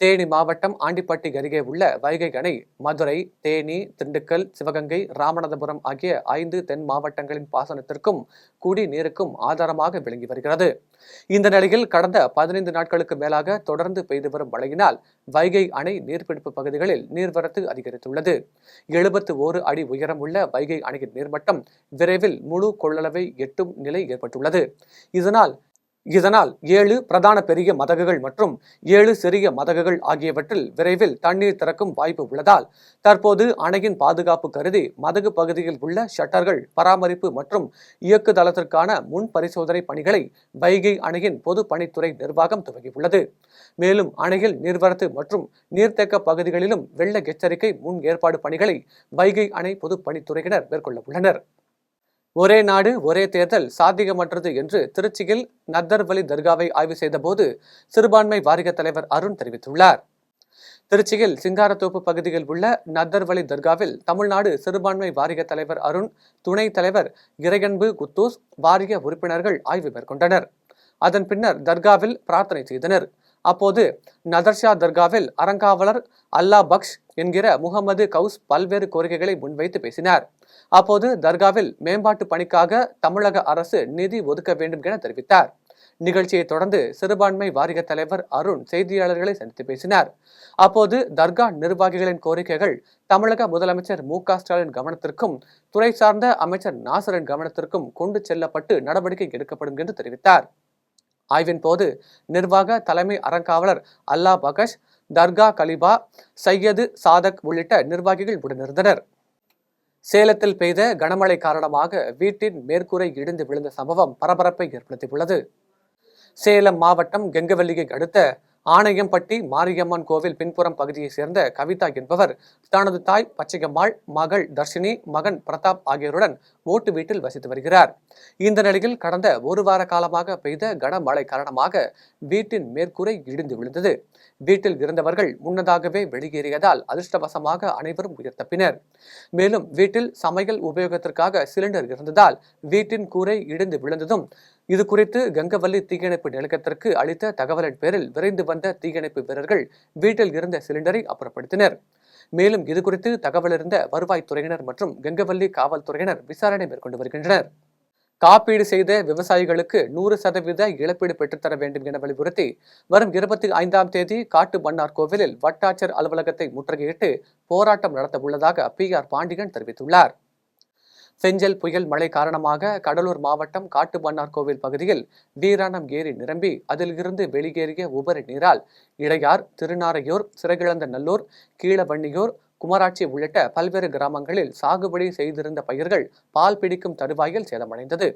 தேனி மாவட்டம் ஆண்டிப்பட்டி அருகே உள்ள வைகை அணை மதுரை, தேனி, திண்டுக்கல், சிவகங்கை, ராமநாதபுரம் ஆகிய 5 தென் மாவட்டங்களின் பாசனத்திற்கும் குடிநீருக்கும் ஆதாரமாக விளங்கி வருகிறது. இந்த நிலையில் கடந்த 15 நாட்களுக்கு மேலாக தொடர்ந்து பெய்து வரும் மழையினால் வைகை அணை நீர்பிடிப்பு பகுதிகளில் நீர்வரத்து அதிகரித்துள்ளது. 71 அடி உயரம் உள்ள வைகை அணையின் நீர்மட்டம் விரைவில் முழு கொள்ளளவை எட்டும் நிலை ஏற்பட்டுள்ளது. இதனால் 7 பிரதான பெரிய மதகுகள் மற்றும் 7 சிறிய மதகுகள் ஆகியவற்றில் விரைவில் தண்ணீர் திறக்கும் வாய்ப்பு உள்ளதால் தற்போது அணையின் பாதுகாப்பு கருதி மதகு பகுதியில் உள்ள ஷட்டர்கள் பராமரிப்பு மற்றும் இயக்குதளத்திற்கான முன் பரிசோதனை பணிகளை வைகை அணையின் பொதுப்பணித்துறை நிர்வாகம் துவங்கியுள்ளது. மேலும் அணையில் நீர்வரத்து மற்றும் நீர்த்தேக்க பகுதிகளிலும் வெள்ள எச்சரிக்கை முன் ஏற்பாடு பணிகளை வைகை அணை பொதுப்பணித்துறையினர் மேற்கொள்ள உள்ளனர். ஒரே நாடு ஒரே தேர்தல் சாத்தியமற்றது என்று திருச்சியில் நத்தர்வலி தர்காவை ஆய்வு செய்தபோது சிறுபான்மை வாரிய தலைவர் அருண் தெரிவித்துள்ளார். திருச்சியில் சிங்காரத்தோப்பு பகுதியில் உள்ள நத்தர்வலி தர்காவில் தமிழ்நாடு சிறுபான்மை வாரிய தலைவர் அருண், துணைத் தலைவர் இறையன்பு குத்தூஸ், வாரிய உறுப்பினர்கள் ஆய்வு மேற்கொண்டனர். அதன் பின்னர் தர்காவில் பிரார்த்தனை செய்தனர். அப்போது நதர்ஷா தர்காவில் அறங்காவலர் அல்லா பக்ஷ் என்கிற முகமது கவுஸ் பல்வேறு கோரிக்கைகளை முன்வைத்து பேசினார். அப்போது தர்காவில் மேம்பாட்டு பணிக்காக தமிழக அரசு நிதி ஒதுக்க வேண்டும் என தெரிவித்தார். நிகழ்ச்சியை தொடர்ந்து சிறுபான்மை வாரிய தலைவர் அருண் செய்தியாளர்களை சந்தித்து பேசினார். அப்போது தர்கா நிர்வாகிகளின் கோரிக்கைகள் தமிழக முதலமைச்சர் மு.க.ஸ்டாலின் கவனத்திற்கும் துறை சார்ந்த அமைச்சர் நாசரின் கவனத்திற்கும் கொண்டு செல்லப்பட்டு நடவடிக்கை எடுக்கப்படும் என்று தெரிவித்தார். ஆய்வின் போது நிர்வாக தலைமை அறங்காவலர் அல்லா பகஷ், தர்கா கலிபா, சையது சாதக் உள்ளிட்ட நிர்வாகிகள் உடனிருந்தனர். சேலத்தில் பெய்த கனமழை காரணமாக வீட்டின் மேற்கூரை இடிந்து விழுந்த சம்பவம் பரபரப்பை ஏற்படுத்தியுள்ளது. சேலம் மாவட்டம் கெங்கவல்லியை அடுத்த ஆணையம்பட்டி மாரியம்மன் கோவில் பின்புறம் பகுதியை சேர்ந்த கவிதா என்பவர் தனது தாய் பச்சையம்மாள், மகள் தர்ஷினி, மகன் பிரதாப் ஆகியோருடன் ஓட்டு வீட்டில் வசித்து வருகிறார். இந்த நிலையில் கடந்த 1 வார காலமாக பெய்த கனமழை காரணமாக வீட்டின் மேற்கூரை இடிந்து விழுந்தது. வீட்டில் இருந்தவர்கள் முன்னதாகவே வெளியேறியதால் அதிர்ஷ்டவசமாக அனைவரும் உயிர் தப்பினர். மேலும் வீட்டில் சமையல் உபயோகத்திற்காக சிலிண்டர் இருந்ததால் வீட்டின் கூரை இடிந்து விழுந்ததும் இது குறித்து கங்கவல்லி தீயணைப்பு நிலையத்திற்கு அளித்த தகவலின் பேரில் விரைந்து வந்த தீயணைப்பு வீரர்கள் வீட்டில் இருந்த சிலிண்டரை அப்புறப்படுத்தினர். மேலும் இதுகுறித்து தகவல் இருந்த வருவாய்த்துறையினர் மற்றும் கங்கவல்லி காவல்துறையினர் விசாரணை மேற்கொண்டு வருகின்றனர். காப்பீடு செய்த விவசாயிகளுக்கு 100% இழப்பீடு பெற்றுத்தர வேண்டும் என வலியுறுத்தி வரும் 25ஆம் தேதி காட்டு மன்னார் கோவிலில் வட்டாட்சியர் அலுவலகத்தை முற்றுகையிட்டு போராட்டம் நடத்த உள்ளதாக PR பாண்டியன் தெரிவித்துள்ளார். செஞ்சல் புயல் மழை காரணமாக கடலூர் மாவட்டம் காட்டுமன்னார் கோவில் பகுதியில் வீராணம் ஏரி நிரம்பி அதில் இருந்து வெளியேறிய உபரி நீரால் இடையார், திருநாரையூர், சிறகிழந்த நல்லூர், கீழவண்ணியூர், குமராட்சி உள்ளிட்ட பல்வேறு கிராமங்களில் சாகுபடி செய்திருந்த பயிர்கள் பால் பிடிக்கும் தருவாயில் சேதமடைந்தது.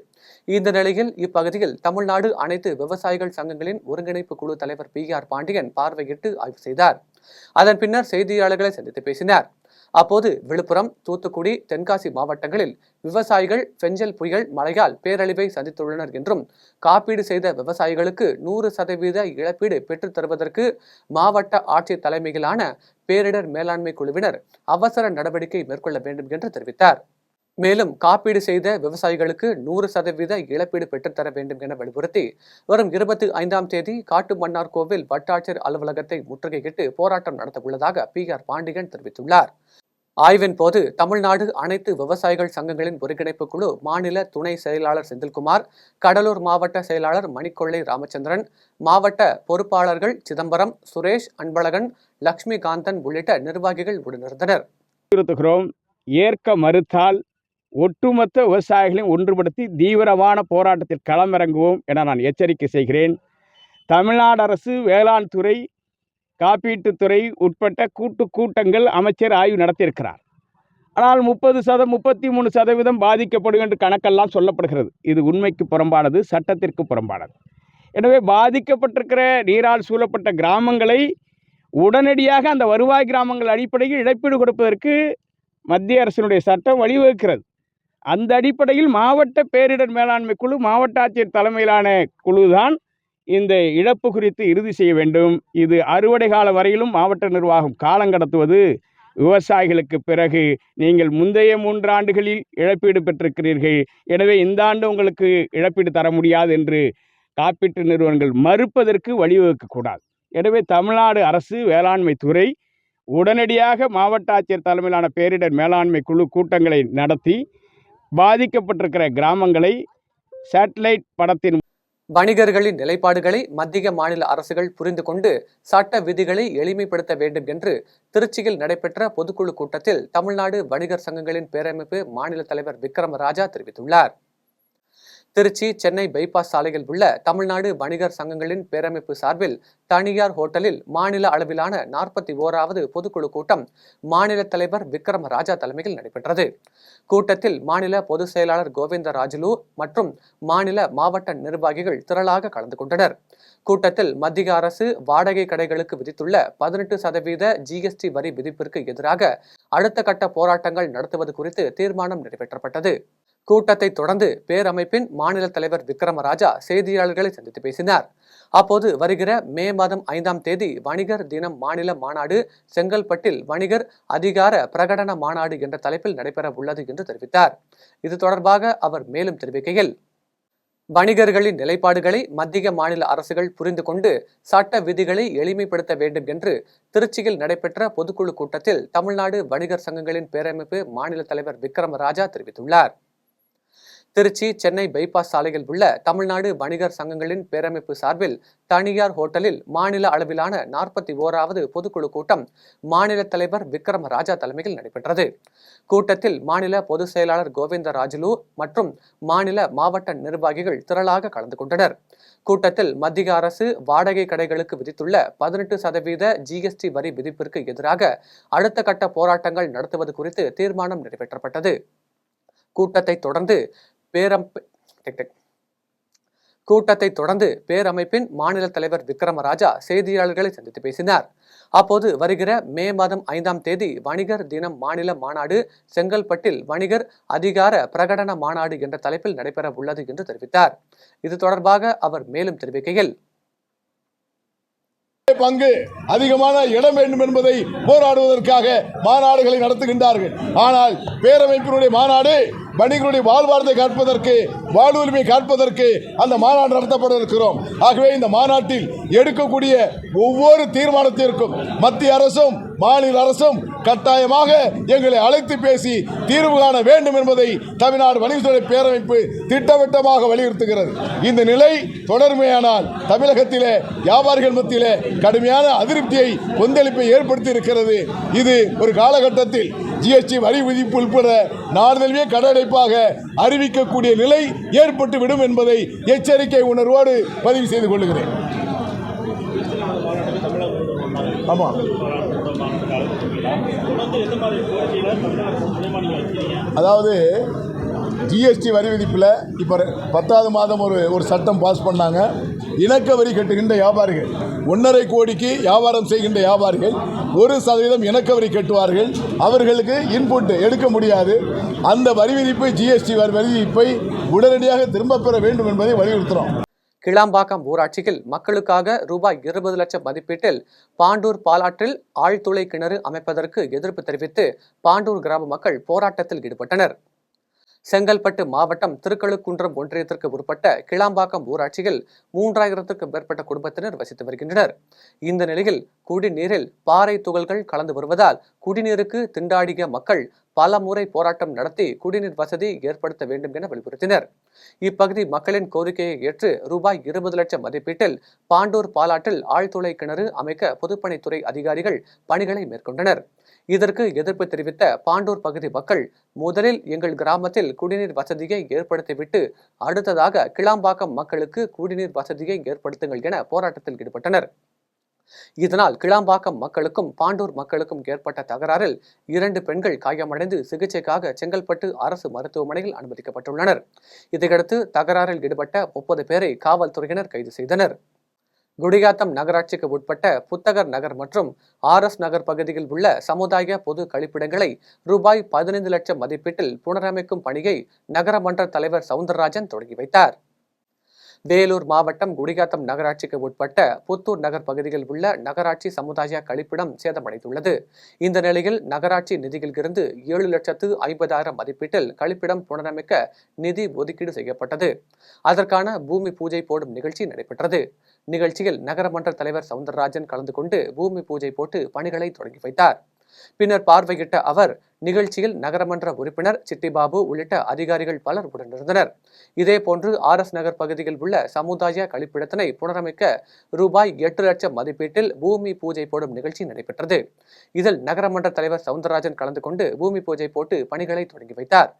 இந்த நிலையில் இப்பகுதியில் தமிழ்நாடு அனைத்து விவசாயிகள் சங்கங்களின் ஒருங்கிணைப்பு குழு தலைவர் PR பாண்டியன் பார்வையிட்டு ஆய்வு செய்தார். அதன் பின்னர் செய்தியாளர்களை சந்தித்து பேசினார். அப்போது விழுப்புரம், தூத்துக்குடி, தென்காசி மாவட்டங்களில் விவசாயிகள் பெஞ்சல் புயல் மழையால் பேரழிவை சந்தித்துள்ளனர் என்றும் காப்பீடு செய்த விவசாயிகளுக்கு 100% இழப்பீடு பெற்றுத் தருவதற்கு மாவட்ட ஆட்சியர் தலைமையிலான பேரிடர் மேலாண்மை குழுவினர் அவசர நடவடிக்கை மேற்கொள்ள வேண்டும் என்று தெரிவித்தார். மேலும் காப்பீடு செய்த விவசாயிகளுக்கு 100% இழப்பீடு பெற்றுத்தர வேண்டும் என வலியுறுத்தி வரும் 25ஆம் தேதி காட்டுமன்னார்கோவில் வட்டாட்சியர் அலுவலகத்தை முற்றுகையிட்டு போராட்டம் நடத்த உள்ளதாக PR பாண்டியன் தெரிவித்துள்ளார். ஆய்வின் போது தமிழ்நாடு அனைத்து விவசாயிகள் சங்கங்களின் ஒருங்கிணைப்பு குழு மாநில துணை செயலாளர் செந்தில்குமார், கடலூர் மாவட்ட செயலாளர் மணிக்கொள்ளை ராமச்சந்திரன், மாவட்ட பொறுப்பாளர்கள் சிதம்பரம், சுரேஷ், அன்பழகன், லட்சுமிகாந்தன் உள்ளிட்ட நிர்வாகிகள் உடனிருந்தனர். ஏற்க மறுத்தால் ஒட்டுமொத்த விவசாயிகளையும் ஒன்றுபடுத்தி தீவிரமான போராட்டத்தில் களமிறங்குவோம் என நான் எச்சரிக்கை செய்கிறேன். தமிழ்நாடு அரசு வேளாண் துறை, காப்பீட்டுத்துறை உட்பட்ட கூட்டங்கள் அமைச்சர் ஆய்வு நடத்தியிருக்கிறார். ஆனால் 33% பாதிக்கப்படும் என்று கணக்கெல்லாம் சொல்லப்படுகிறது. இது உண்மைக்கு புறம்பானது, சட்டத்திற்கு புறம்பானது. எனவே பாதிக்கப்பட்டிருக்கிற நீரால் சூழப்பட்ட கிராமங்களை உடனடியாக அந்த வருவாய் கிராமங்கள் அடிப்படையில் இழப்பீடு கொடுப்பதற்கு மத்திய அரசினுடைய சட்டம் வழிவகுக்கிறது. அந்த அடிப்படையில் மாவட்ட பேரிடர் மேலாண்மை குழு, மாவட்ட ஆட்சியர் தலைமையிலான குழுதான் இந்த இழப்பு குறித்து இறுதி செய்ய வேண்டும். இது அறுவடை காலம் வரையிலும் மாவட்ட நிர்வாகம் காலங்கடத்துவது விவசாயிகளுக்கு பிறகு நீங்கள் முந்தைய 3 ஆண்டுகளில் இழப்பீடு பெற்றிருக்கிறீர்கள், எனவே இந்த ஆண்டு உங்களுக்கு இழப்பீடு தர முடியாது என்று காப்பீட்டு நிறுவனங்கள் மறுப்பதற்கு வழிவகுக்கக்கூடாது. எனவே தமிழ்நாடு அரசு வேளாண்மை துறை உடனடியாக மாவட்ட ஆட்சியர் தலைமையிலான பேரிடர் மேலாண்மை குழு கூட்டங்களை நடத்தி பாதிக்கப்பட்டிருக்கிற கிராமங்களை சேட்டலைட் படத்தின் வணிகர்களின் நிலைப்பாடுகளை மத்திய மாநில அரசுகள் புரிந்து கொண்டு சட்ட விதிகளை எளிமைப்படுத்த வேண்டும் என்று திருச்சியில் நடைபெற்ற பொதுக்குழு கூட்டத்தில் தமிழ்நாடு வணிகர் சங்கங்களின் பேரமைப்பு மாநில தலைவர் விக்ரமராஜா தெரிவித்துள்ளார். திருச்சி சென்னை பைபாஸ் சாலையில் உள்ள தமிழ்நாடு வணிகர் சங்கங்களின் பேரமைப்பு சார்பில் தனியார் ஹோட்டலில் மாநில அளவிலான 41வது பொதுக்குழு கூட்டம் மாநில தலைவர் விக்ரமராஜா தலைமையில் நடைபெற்றது. கூட்டத்தில் மாநில பொதுச் செயலாளர் கோவிந்தராஜுலு மற்றும் மாநில மாவட்ட நிர்வாகிகள் திரளாக கலந்து கொண்டனர். கூட்டத்தில் மத்திய அரசு வாடகை கடைகளுக்கு விதித்துள்ள 18% GST வரி விதிப்பிற்கு எதிராக அடுத்த கட்ட போராட்டங்கள் நடத்துவது குறித்து தீர்மானம் நிறைவேற்றப்பட்டது. கூட்டத்தை தொடர்ந்து பேரமைப்பின் மாநில தலைவர் விக்ரமராஜா செய்தியாளர்களை சந்தித்து பேசினார். அப்போது வருகிற மே மாதம் 5ஆம் தேதி வணிகர் தினம் மாநில மாநாடு செங்கல்பட்டில் வணிகர் அதிகார பிரகடன மாநாடு என்ற தலைப்பில் நடைபெற உள்ளது என்று தெரிவித்தார். இது தொடர்பாக அவர் மேலும் தெரிவிக்கையில், வணிகர்களின் நிலைப்பாடுகளை மத்திய மாநில அரசுகள் புரிந்து கொண்டு சட்ட விதிகளை எளிமைப்படுத்த வேண்டும் என்று திருச்சியில் நடைபெற்ற பொதுக்குழு கூட்டத்தில் தமிழ்நாடு வணிகர் சங்கங்களின் பேரமைப்பு மாநில தலைவர் விக்ரமராஜா தெரிவித்துள்ளார். திருச்சி சென்னை பைபாஸ் சாலையில் உள்ள தமிழ்நாடு வணிகர் சங்கங்களின் பேரமைப்பு சார்பில் தனியார் ஹோட்டலில் மாநில அளவிலான 41வது பொதுக்குழு கூட்டம் மாநில தலைவர் விக்ரமராஜா தலைமையில் நடைபெற்றது. கூட்டத்தில் மாநில பொதுச் செயலாளர் கோவிந்தராஜுலு மற்றும் மாநில மாவட்ட நிர்வாகிகள் திரளாக கலந்து கொண்டனர். கூட்டத்தில் மத்திய அரசு வாடகை கடைகளுக்கு விதித்துள்ள 18% GST வரி விதிப்பிற்கு எதிராக அடுத்த கட்ட போராட்டங்கள் நடத்துவது குறித்து தீர்மானம் நிறைவேற்றப்பட்டது. கூட்டத்தை தொடர்ந்து பேரமைப்பின் மாநில தலைவர் விக்ரமராஜா செய்தியாளர்களை சந்தித்து பேசினார். அப்போது வருகிற மே மாதம் 5ஆம் தேதி வணிகர் தினம் மாநில மாநாடு செங்கல்பட்டில் வணிகர் அதிகார பிரகடன மாநாடு என்ற தலைப்பில் நடைபெற உள்ளது என்று தெரிவித்தார். இது தொடர்பாக அவர் மேலும் தெரிவிக்கையில், பங்கு அதிகமான இடம் வேண்டும் என்பதை போராடுவதற்காக மாநாடுகளை நடத்துகின்றார்கள். ஆனால் பேரமைப்பினுடைய மாநாடு வணிகர்களுடைய வாழ்வாரத்தை காப்பதற்கு, வாழ்வுரிமை காப்பதற்கு அந்த மாநாடு நடத்தப்பட இருக்கிறோம். ஆகவே இந்த மாநாட்டில் எடுக்கக்கூடிய ஒவ்வொரு தீர்மானத்திற்கும் மத்திய அரசும் மாநில அரசும் கட்டாயமாக எங்களை அழைத்து பேசி தீர்வு காண வேண்டும் என்பதை தமிழ்நாடு வணிகத்துறை பேரமைப்பு திட்டவட்டமாக வலியுறுத்துகிறது. இந்த நிலை தொடர்மையானால் தமிழகத்திலே வியாபாரிகள் மத்தியிலே கடுமையான அதிருப்தியை கொந்தளிப்பை ஏற்படுத்தி இருக்கிறது. இது ஒரு காலகட்டத்தில் GST வரி விதிப்பு உட்பட நாடுதழுவிய கடடைப்பாக அறிவிக்கக்கூடிய நிலை ஏற்பட்டு விடும் என்பதை எச்சரிக்கை உணர்வோடு பதிவு செய்து கொள்கிறேன். ஆமாம், அதாவது GST வரி விதிப்பில் இப்போ 10வது மாதம் ஒரு சட்டம் பாஸ் பண்ணாங்க. இணக்க வரி கட்டுகின்ற வியாபாரிகள் 1.5 கோடிக்கு வியாபாரம் செய்கின்ற வியாபாரிகள் 1% இணக்க வரி கட்டுவார்கள். அவர்களுக்கு இன்புட் எடுக்க முடியாது. அந்த வரி விதிப்பை GST வரி விதிப்பை உடனடியாக திரும்பப் பெற வேண்டும் என்பதை வலியுறுத்துகிறோம். கிளாம்பாக்கம் ஊராட்சியில் மக்களுக்காக ரூபாய் 20 லட்சம் மதிப்பீட்டில் பாண்டூர் பாலாற்றில் ஆழ்துளை கிணறு அமைப்பதற்கு எதிர்ப்பு தெரிவித்து பாண்டூர் கிராம மக்கள் போராட்டத்தில் ஈடுபட்டனர். செங்கல்பட்டு மாவட்டம் திருக்கழுக்குன்றம் ஒன்றியத்திற்கு உட்பட்ட கிளாம்பாக்கம் ஊராட்சியில் 3000க்கும் மேற்பட்ட குடும்பத்தினர் வசித்து வருகின்றனர். இந்த நிலையில் குடிநீரில் பாறை துகள்கள் கலந்து வருவதால் குடிநீருக்கு திண்டாடிய மக்கள் பல முறை போராட்டம் நடத்தி குடிநீர் வசதி ஏற்படுத்த வேண்டும் என வலியுறுத்தினர். இப்பகுதி மக்களின் கோரிக்கையை ஏற்று ரூபாய் 20 லட்சம் மதிப்பீட்டில் பாண்டூர் பாலாற்றில் ஆழ்துளை கிணறு அமைக்க பொதுப்பணித்துறை அதிகாரிகள் பணிகளை மேற்கொண்டனர். இதற்கு எதிர்ப்பு தெரிவித்த பாண்டூர் பகுதி மக்கள் முதலில் எங்கள் கிராமத்தில் குடிநீர் வசதியை ஏற்படுத்திவிட்டு அடுத்ததாக கிளாம்பாக்கம் மக்களுக்கு குடிநீர் வசதியை ஏற்படுத்துங்கள் என போராட்டத்தில் ஈடுபட்டனர். இதனால் கிளாம்பாக்கம் மக்களுக்கும் பாண்டூர் மக்களுக்கும் ஏற்பட்ட தகராறில் 2 பெண்கள் காயமடைந்து சிகிச்சைக்காக செங்கல்பட்டு அரசு மருத்துவமனையில் அனுமதிக்கப்பட்டுள்ளனர். இதையடுத்து தகராறில் ஈடுபட்ட 30 பேரை காவல்துறையினர் கைது செய்தனர். குடியாத்தம் நகராட்சிக்கு உட்பட்ட புத்தகர் நகர் மற்றும் RS நகர் பகுதியில் உள்ள சமுதாய பொது கழிப்பிடங்களை ரூபாய் 15 லட்சம் மதிப்பீட்டில் புனரமைக்கும் பணியை நகரமன்ற தலைவர் சவுந்தரராஜன் தொடங்கி வைத்தார். வேலூர் மாவட்டம் குடியாத்தம் நகராட்சிக்கு உட்பட்ட புத்தூர் நகர் பகுதியில் உள்ள நகராட்சி சமுதாய கழிப்பிடம் சேதமடைந்துள்ளது. இந்த நிலையில் நகராட்சி நிதியில் இருந்து 7,50,000 மதிப்பீட்டில் கழிப்பிடம் புனரமைக்க நிதி ஒதுக்கீடு செய்யப்பட்டது. அதற்கான பூமி பூஜை போடும் நிகழ்ச்சி நடைபெற்றது. நிகழ்ச்சியில் நகரமன்ற தலைவர் சவுந்தரராஜன் கலந்து கொண்டு பூமி பூஜை போட்டு பணிகளை தொடங்கி வைத்தார். பின்னர் பார்வையிட்ட அவர் நிகழ்ச்சியில் நகரமன்ற உறுப்பினர் சிட்டிபாபு உள்ளிட்ட அதிகாரிகள் பலர் உடனிருந்தனர். இதேபோன்று RS நகர் பகுதியில் உள்ள சமுதாய கழிப்பிடத்தினை புனரமைக்க ரூபாய் 8 லட்சம் மதிப்பீட்டில் பூமி பூஜை போடும் நிகழ்ச்சி நடைபெற்றது. இதில் நகரமன்ற தலைவர் சவுந்தரராஜன் கலந்து கொண்டு பூமி பூஜை போட்டு பணிகளை தொடங்கி வைத்தார்.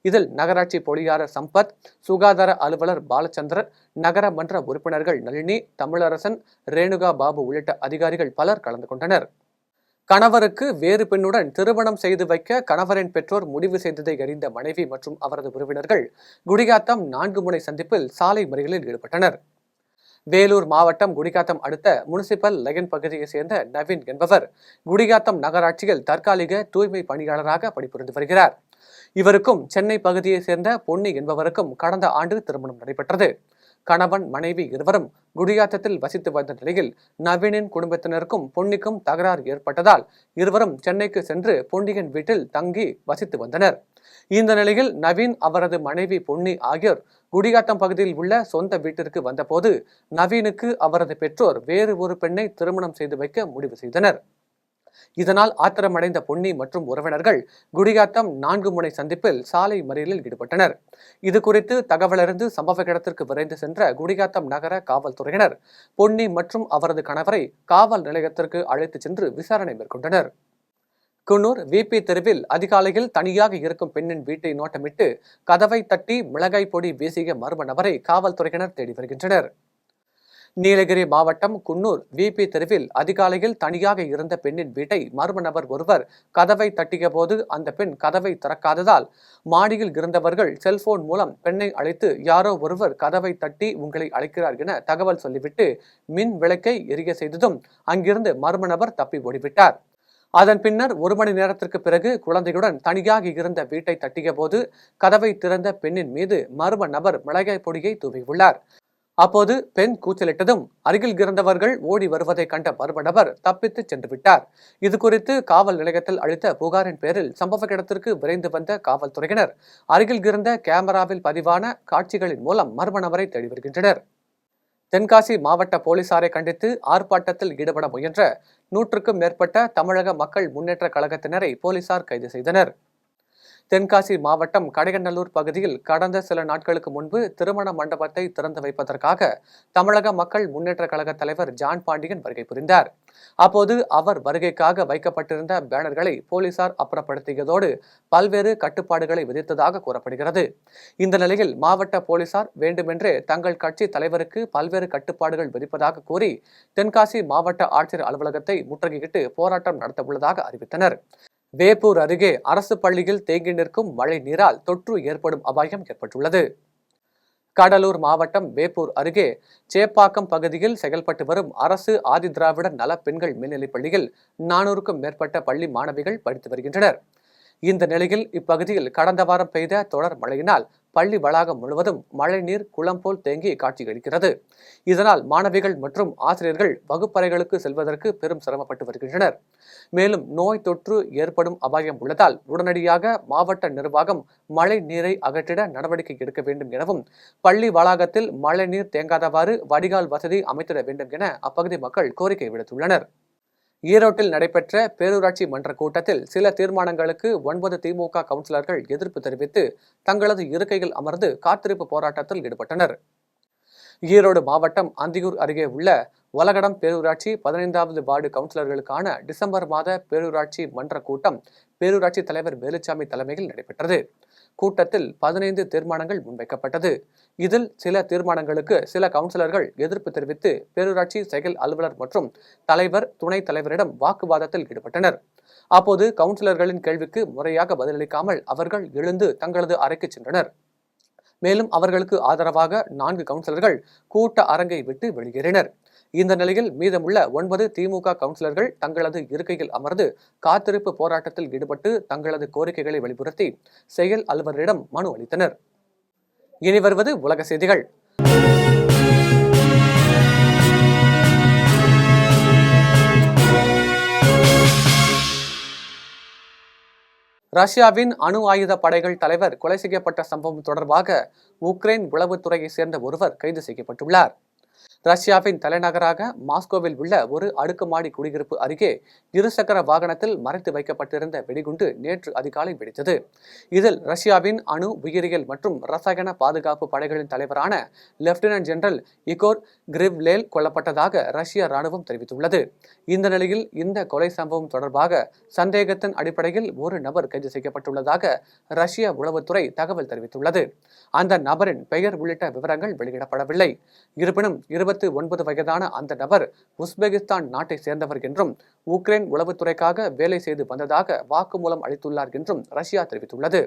இதில் நகராட்சி பொறியாளர் சம்பத், சுகாதார அலுவலர் பாலச்சந்திரன், நகரமன்ற உறுப்பினர்கள் நளினி, தமிழரசன், ரேணுகா பாபு உள்ளிட்ட அதிகாரிகள் பலர் கலந்து கொண்டனர். கணவருக்கு வேறு பெண்ணுடன் திருமணம் செய்து வைக்க கணவரின் பெற்றோர் முடிவு செய்ததை அறிந்த மனைவி மற்றும் அவரது உறவினர்கள் குடியாத்தம் 4 முனை சந்திப்பில் சாலை மறியலில் ஈடுபட்டனர். வேலூர் மாவட்டம் குடியாத்தம் அடுத்த முனிசிபல் லைன் பகுதியை சேர்ந்த நவீன் என்பவர் குடியாத்தம் நகராட்சியில் தற்காலிக தூய்மை பணியாளராக பணிபுரிந்து வருகிறார். இவருக்கும் சென்னை பகுதியை சேர்ந்த பொன்னி என்பவருக்கும் கடந்த ஆண்டு திருமணம் நடைபெற்றது. கணவன் மனைவி இருவரும் குடியாத்தத்தில் வசித்து வந்த நிலையில் நவீனின் குடும்பத்தினருக்கும் பொன்னிக்கும் தகராறு ஏற்பட்டதால் இருவரும் சென்னைக்கு சென்று பொன்னியின் வீட்டில் தங்கி வசித்து வந்தனர். இந்த நிலையில் நவீன், அவரது மனைவி பொன்னி ஆகியோர் குடியாத்தம் பகுதியில் உள்ள சொந்த வீட்டிற்கு வந்தபோது நவீனுக்கு அவரது பெற்றோர் வேறு ஒரு பெண்ணை திருமணம் செய்து வைக்க முடிவு செய்தனர். இதனால் ஆத்திரமடைந்த பொன்னி மற்றும் உறவினர்கள் குடியாத்தம் 4 முனை சந்திப்பில் சாலை மறியலில் ஈடுபட்டனர். இது குறித்து தகவலறிந்து சம்பவ இடத்திற்கு விரைந்து சென்ற குடியாத்தம் நகர காவல்துறையினர் பொன்னி மற்றும் அவரது கணவரை காவல் நிலையத்திற்கு அழைத்துச் சென்று விசாரணை மேற்கொண்டனர். குன்னூர் VP தெருவில் அதிகாலையில் தனியாக இருக்கும் பெண்ணின் வீட்டை நோட்டமிட்டு கதவை தட்டி மிளகாய் பொடி வீசிய மர்ம நபரை காவல்துறையினர் தேடி வருகின்றனர். நீலகிரி மாவட்டம் குன்னூர் VP தெருவில் அதிகாலையில் தனியாக இருந்த பெண்ணின் வீட்டை மர்ம நபர் ஒருவர் கதவை தட்டிய போது அந்த பெண் கதவை திறக்காததால் மாடியில் இருந்தவர்கள் செல்போன் மூலம் பெண்ணை அழைத்து யாரோ ஒருவர் கதவை தட்டி உங்களை அழைக்கிறார் என தகவல் சொல்லிவிட்டு மின் விளக்கை எரிய செய்ததும் அங்கிருந்து மர்ம நபர் தப்பி ஓடிவிட்டார். அதன் பின்னர் 1 மணி நேரத்திற்கு பிறகு குழந்தையுடன் தனியாக இருந்த வீட்டை தட்டிய போது கதவை திறந்த பெண்ணின் மீது மர்ம நபர் மிளகாய் பொடியை தூவியுள்ளார். அப்போது பெண் கூச்சலிட்டதும் அருகில் இருந்தவர்கள் ஓடி வருவதை கண்ட மர்ம நபர் தப்பித்து சென்று விட்டார். இது குறித்து காவல் நிலையத்தில் அளித்த புகாரின் பேரில் சம்பவ இடத்திற்கு விரைந்து வந்த காவல்துறையினர் அருகில் இருந்த கேமராவில் பதிவான காட்சிகளின் மூலம் மர்ம நபரை தேடி வருகின்றனர். தென்காசி மாவட்ட போலீசாரை கண்டித்து ஆர்ப்பாட்டத்தில் ஈடுபட முயன்ற 100க்கும் மேற்பட்ட தமிழக மக்கள் முன்னேற்ற கழகத்தினரை போலீசார் கைது செய்தனர். தென்காசி மாவட்டம் கடையநல்லூர் பகுதியில் கடந்த சில நாட்களுக்கு முன்பு திருமண மண்டபத்தை திறந்து வைப்பதற்காக தமிழக மக்கள் முன்னேற்ற கழக தலைவர் ஜான் பாண்டியன் வருகை புரிந்தார். அப்போது அவர் வருகைக்காக வைக்கப்பட்டிருந்த பேனர்களை போலீசார் அப்புறப்படுத்தியதோடு பல்வேறு கட்டுப்பாடுகளை விதித்ததாக கூறப்படுகிறது. இந்த நிலையில் மாவட்ட போலீசார் வேண்டுமென்றே தங்கள் கட்சி தலைவருக்கு பல்வேறு கட்டுப்பாடுகள் விதிப்பதாக கூறி தென்காசி மாவட்ட ஆட்சியர் அலுவலகத்தை முற்றுகையிட்டு போராட்டம் நடத்த உள்ளதாக அறிவித்தனர். வேப்பூர் அருகே அரசு பள்ளியில் தேங்கி நிற்கும் மழை நீரால் தொற்று ஏற்படும் அபாயம் ஏற்பட்டுள்ளது. கடலூர் மாவட்டம் வேப்பூர் அருகே சேப்பாக்கம் பகுதியில் செயல்பட்டு வரும் அரசு ஆதிதிராவிடர் நல பெண்கள் மேல்நிலைப் பள்ளியில் 400க்கும் மேற்பட்ட பள்ளி மாணவிகள் படித்து வருகின்றனர். இந்த நிலையில் இப்பகுதியில் கடந்த வாரம் பெய்த தொடர் மழையினால் பள்ளி வளாகம் முழுவதும் மழைநீர் குளம் போல் தேங்கி காட்சியளிக்கிறது. இதனால் மாணவிகள் மற்றும் ஆசிரியர்கள் வகுப்பறைகளுக்கு செல்வதற்கு பெரும் சிரமப்பட்டு வருகின்றனர். மேலும் நோய் தொற்று ஏற்படும் அபாயம் உள்ளதால் உடனடியாக மாவட்ட நிர்வாகம் மழை நீரை அகற்றிட நடவடிக்கை எடுக்க வேண்டும் எனவும் பள்ளி வளாகத்தில் மழைநீர் தேங்காதவாறு வடிகால் வசதி அமைத்திட வேண்டும் என அப்பகுதி மக்கள் கோரிக்கை விடுத்துள்ளனர். ஈரோட்டில் நடைபெற்ற பேரூராட்சி மன்ற கூட்டத்தில் சில தீர்மானங்களுக்கு 9 திமுக கவுன்சிலர்கள் எதிர்ப்பு தெரிவித்து தங்களது இருக்கையில் அமர்ந்து காத்திருப்பு போராட்டத்தில் ஈடுபட்டனர். ஈரோடு மாவட்டம் அந்தியூர் அருகே உள்ள ஒலகடம் பேரூராட்சி 15வது வார்டு கவுன்சிலர்களுக்கான டிசம்பர் மாத பேரூராட்சி மன்ற கூட்டம் பேரூராட்சி தலைவர் வேலுச்சாமி தலைமையில் நடைபெற்றது. கூட்டத்தில் 15 தீர்மானங்கள் முன்வைக்கப்பட்டது. இதில் சில தீர்மானங்களுக்கு சில கவுன்சிலர்கள் எதிர்ப்பு தெரிவித்து பேரூராட்சி செயல் அலுவலர் மற்றும் தலைவர் துணைத் தலைவரிடம் வாக்குவாதத்தில் ஈடுபட்டனர். அப்போது கவுன்சிலர்களின் கேள்விக்கு முறையாக பதிலளிக்காமல் அவர்கள் எழுந்து தங்களது அறைக்கு சென்றனர். மேலும் அவர்களுக்கு ஆதரவாக 4 கவுன்சிலர்கள் கூட்ட அரங்கை விட்டு வெளியேறினர். இந்த நிலையில் மீதமுள்ள 9 திமுக கவுன்சிலர்கள் தங்களது இருக்கையில் அமர்ந்து காத்திருப்பு போராட்டத்தில் ஈடுபட்டு தங்களது கோரிக்கைகளை வலியுறுத்தி செயல் அலுவலரிடம் மனு அளித்தனர். இனி வருவது உலக செய்திகள். ரஷ்யாவின் அணு ஆயுத படைகள் தலைவர் கொலை செய்யப்பட்ட சம்பவம் தொடர்பாக உக்ரைன் உளவுத்துறையை சேர்ந்த ஒருவர் கைது செய்யப்பட்டுள்ளார். ரஷ்யாவின் தலைநகராக மாஸ்கோவில் உள்ள ஒரு அடுக்குமாடி குடியிருப்பு அருகே இருசக்கர வாகனத்தில் மறைத்து வைக்கப்பட்டிருந்த வெடிகுண்டு நேற்று அதிகாலை வெடித்தது. இதில் ரஷ்யாவின் அணு உயிரியல் மற்றும் ரசாயன பாதுகாப்பு படைகளின் தலைவரான லெப்டினன்ட் ஜெனரல் இகோர் கிரிவ்லேல் கொல்லப்பட்டதாக ரஷ்ய ராணுவம் தெரிவித்துள்ளது. இந்த நிலையில் இந்த கொலை சம்பவம் தொடர்பாக சந்தேகத்தின் அடிப்படையில் ஒரு நபர் கைது செய்யப்பட்டுள்ளதாக ரஷ்ய உளவுத்துறை தகவல் தெரிவித்துள்ளது. அந்த நபரின் பெயர் உள்ளிட்ட விவரங்கள் வெளியிடப்படவில்லை. இருப்பினும் 29 வயதான அந்த நபர் உஸ்பெகிஸ்தான் நாட்டை சேர்ந்தவர் என்றும் உக்ரைன் உளவுத்துறைக்காக வேலை செய்து வந்ததாக வாக்குமூலம் அளித்துள்ளார் என்றும் ரஷ்யா தெரிவித்துள்ளது.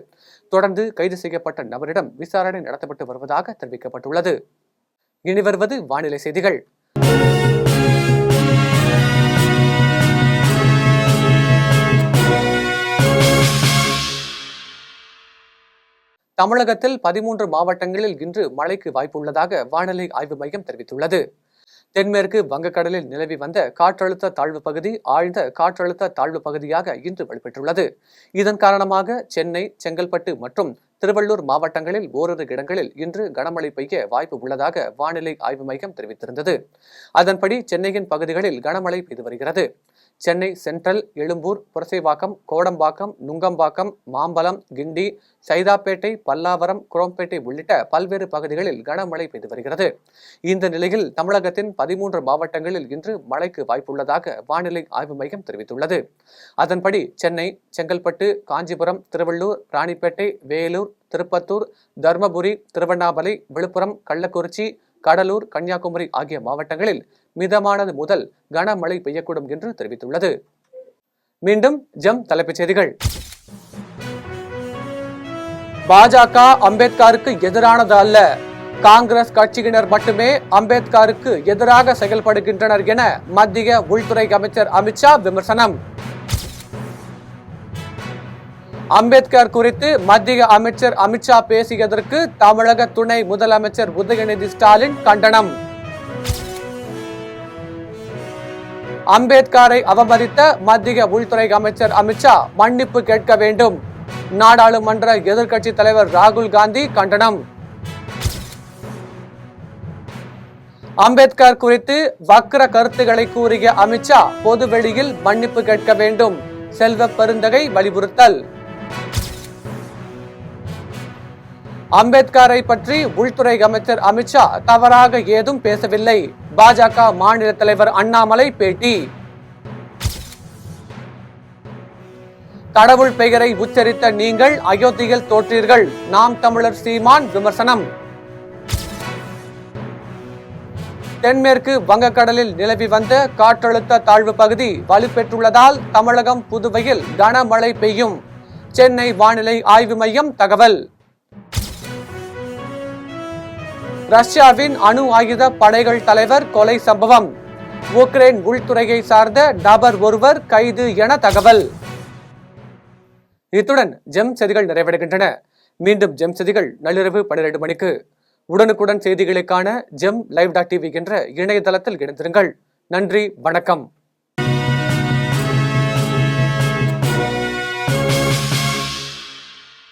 தொடர்ந்து கைது செய்யப்பட்ட நபரிடம் விசாரணை நடத்தப்பட்டு வருவதாக தெரிவிக்கப்பட்டுள்ளது. இனி வருவது வானிலை செய்திகள். தமிழகத்தில் 13 மாவட்டங்களில் இன்று மழைக்கு வாய்ப்புள்ளதாக வானிலை ஆய்வு மையம் தெரிவித்துள்ளது. தென்மேற்கு வங்கக்கடலில் நிலவி வந்த காற்றழுத்த தாழ்வு பகுதி ஆழ்ந்த காற்றழுத்த தாழ்வு பகுதியாக இன்று வலுப்பெற்றுள்ளது. இதன் காரணமாக சென்னை, செங்கல்பட்டு மற்றும் திருவள்ளூர் மாவட்டங்களில் ஓரிரு இடங்களில் இன்று கனமழை பெய்ய வாய்ப்பு உள்ளதாக வானிலை ஆய்வு மையம் தெரிவித்திருந்தது. அதன்படி சென்னையின் பகுதிகளில் கனமழை பெய்து வருகிறது. சென்னை சென்ட்ரல், எழும்பூர், புரசைவாக்கம், கோடம்பாக்கம், நுங்கம்பாக்கம், மாம்பலம், கிண்டி, சைதாப்பேட்டை, பல்லாவரம், குரோம்பேட்டை உள்ளிட்ட பல்வேறு பகுதிகளில் கனமழை பெய்து வருகிறது. இந்த நிலையில் தமிழகத்தின் 13 மாவட்டங்களில் இன்று மழைக்கு வாய்ப்புள்ளதாக வானிலை ஆய்வு மையம் தெரிவித்துள்ளது. அதன்படி சென்னை, செங்கல்பட்டு, காஞ்சிபுரம், திருவள்ளூர், ராணிப்பேட்டை, வேலூர், திருப்பத்தூர், தர்மபுரி, திருவண்ணாமலை, விழுப்புரம், கள்ளக்குறிச்சி, கடலூர், கன்னியாகுமரி ஆகிய மாவட்டங்களில் மிதமானது முதல் கனமழை பெய்யக்கூடும் என்று தெரிவித்துள்ளது. மீண்டும் தலைப்புச் செய்திகள். பாஜக அம்பேத்கருக்கு எதிரானது அல்ல, காங்கிரஸ் கட்சியினர் மட்டுமே அம்பேத்கருக்கு எதிராக செயல்படுகின்றனர் என மத்திய உள்துறை அமைச்சர் அமித்ஷா விமர்சனம். அம்பேத்கர் குறித்து மத்திய அமைச்சர் அமித்ஷா பேசியதற்கு தமிழக துணை முதலமைச்சர் உதயநிதி ஸ்டாலின் கண்டனம். அம்பேத்கரை அவமதித்த மத்திய உள்துறை அமைச்சர் அமித்ஷா மன்னிப்பு கேட்க வேண்டும். நாடாளுமன்ற எதிர்க்கட்சி தலைவர் ராகுல் காந்தி கண்டனம். அம்பேத்கர் குறித்து வக்ர கருத்துக்களை கூறிய அமித்ஷா பொதுவெளியில் மன்னிப்பு கேட்க வேண்டும். செல்வ பெருந்தகை வலியுறுத்தல். அம்பேத்கரை பற்றி உள்துறை அமைச்சர் அமித்ஷா தவறாக ஏதும் பேசவில்லை. பாஜக மாநில தலைவர் அண்ணாமலை பேட்டி. கடவுள் பெயரை உச்சரித்த நீங்கள் அயோத்தியில் தோற்றீர்கள், நாம் தமிழர் சீமான் விமர்சனம். தென்மேற்கு வங்கக்கடலில் நிலவி வந்த காற்றழுத்த தாழ்வு பகுதி வலுப்பெற்றுள்ளதால் தமிழகம், புதுவையில் கனமழை பெய்யும். சென்னை வானிலை ஆய்வு மையம் தகவல். ரஷ்யாவின் அணு ஆயுத படைகள் தலைவர் கொலை சம்பவம். உக்ரைன் உள்துறையை சார்ந்த நபர் ஒருவர் கைது என தகவல். இத்துடன் ஜெம் செய்திகள் நிறைவடைகின்றன. மீண்டும் ஜெம் செய்திகள் நள்ளிரவு 12 மணிக்கு. உடனுக்குடன் செய்திகளுக்கான GemLive.tv என்ற இணையதளத்தில் இணைந்திருங்கள். நன்றி, வணக்கம்.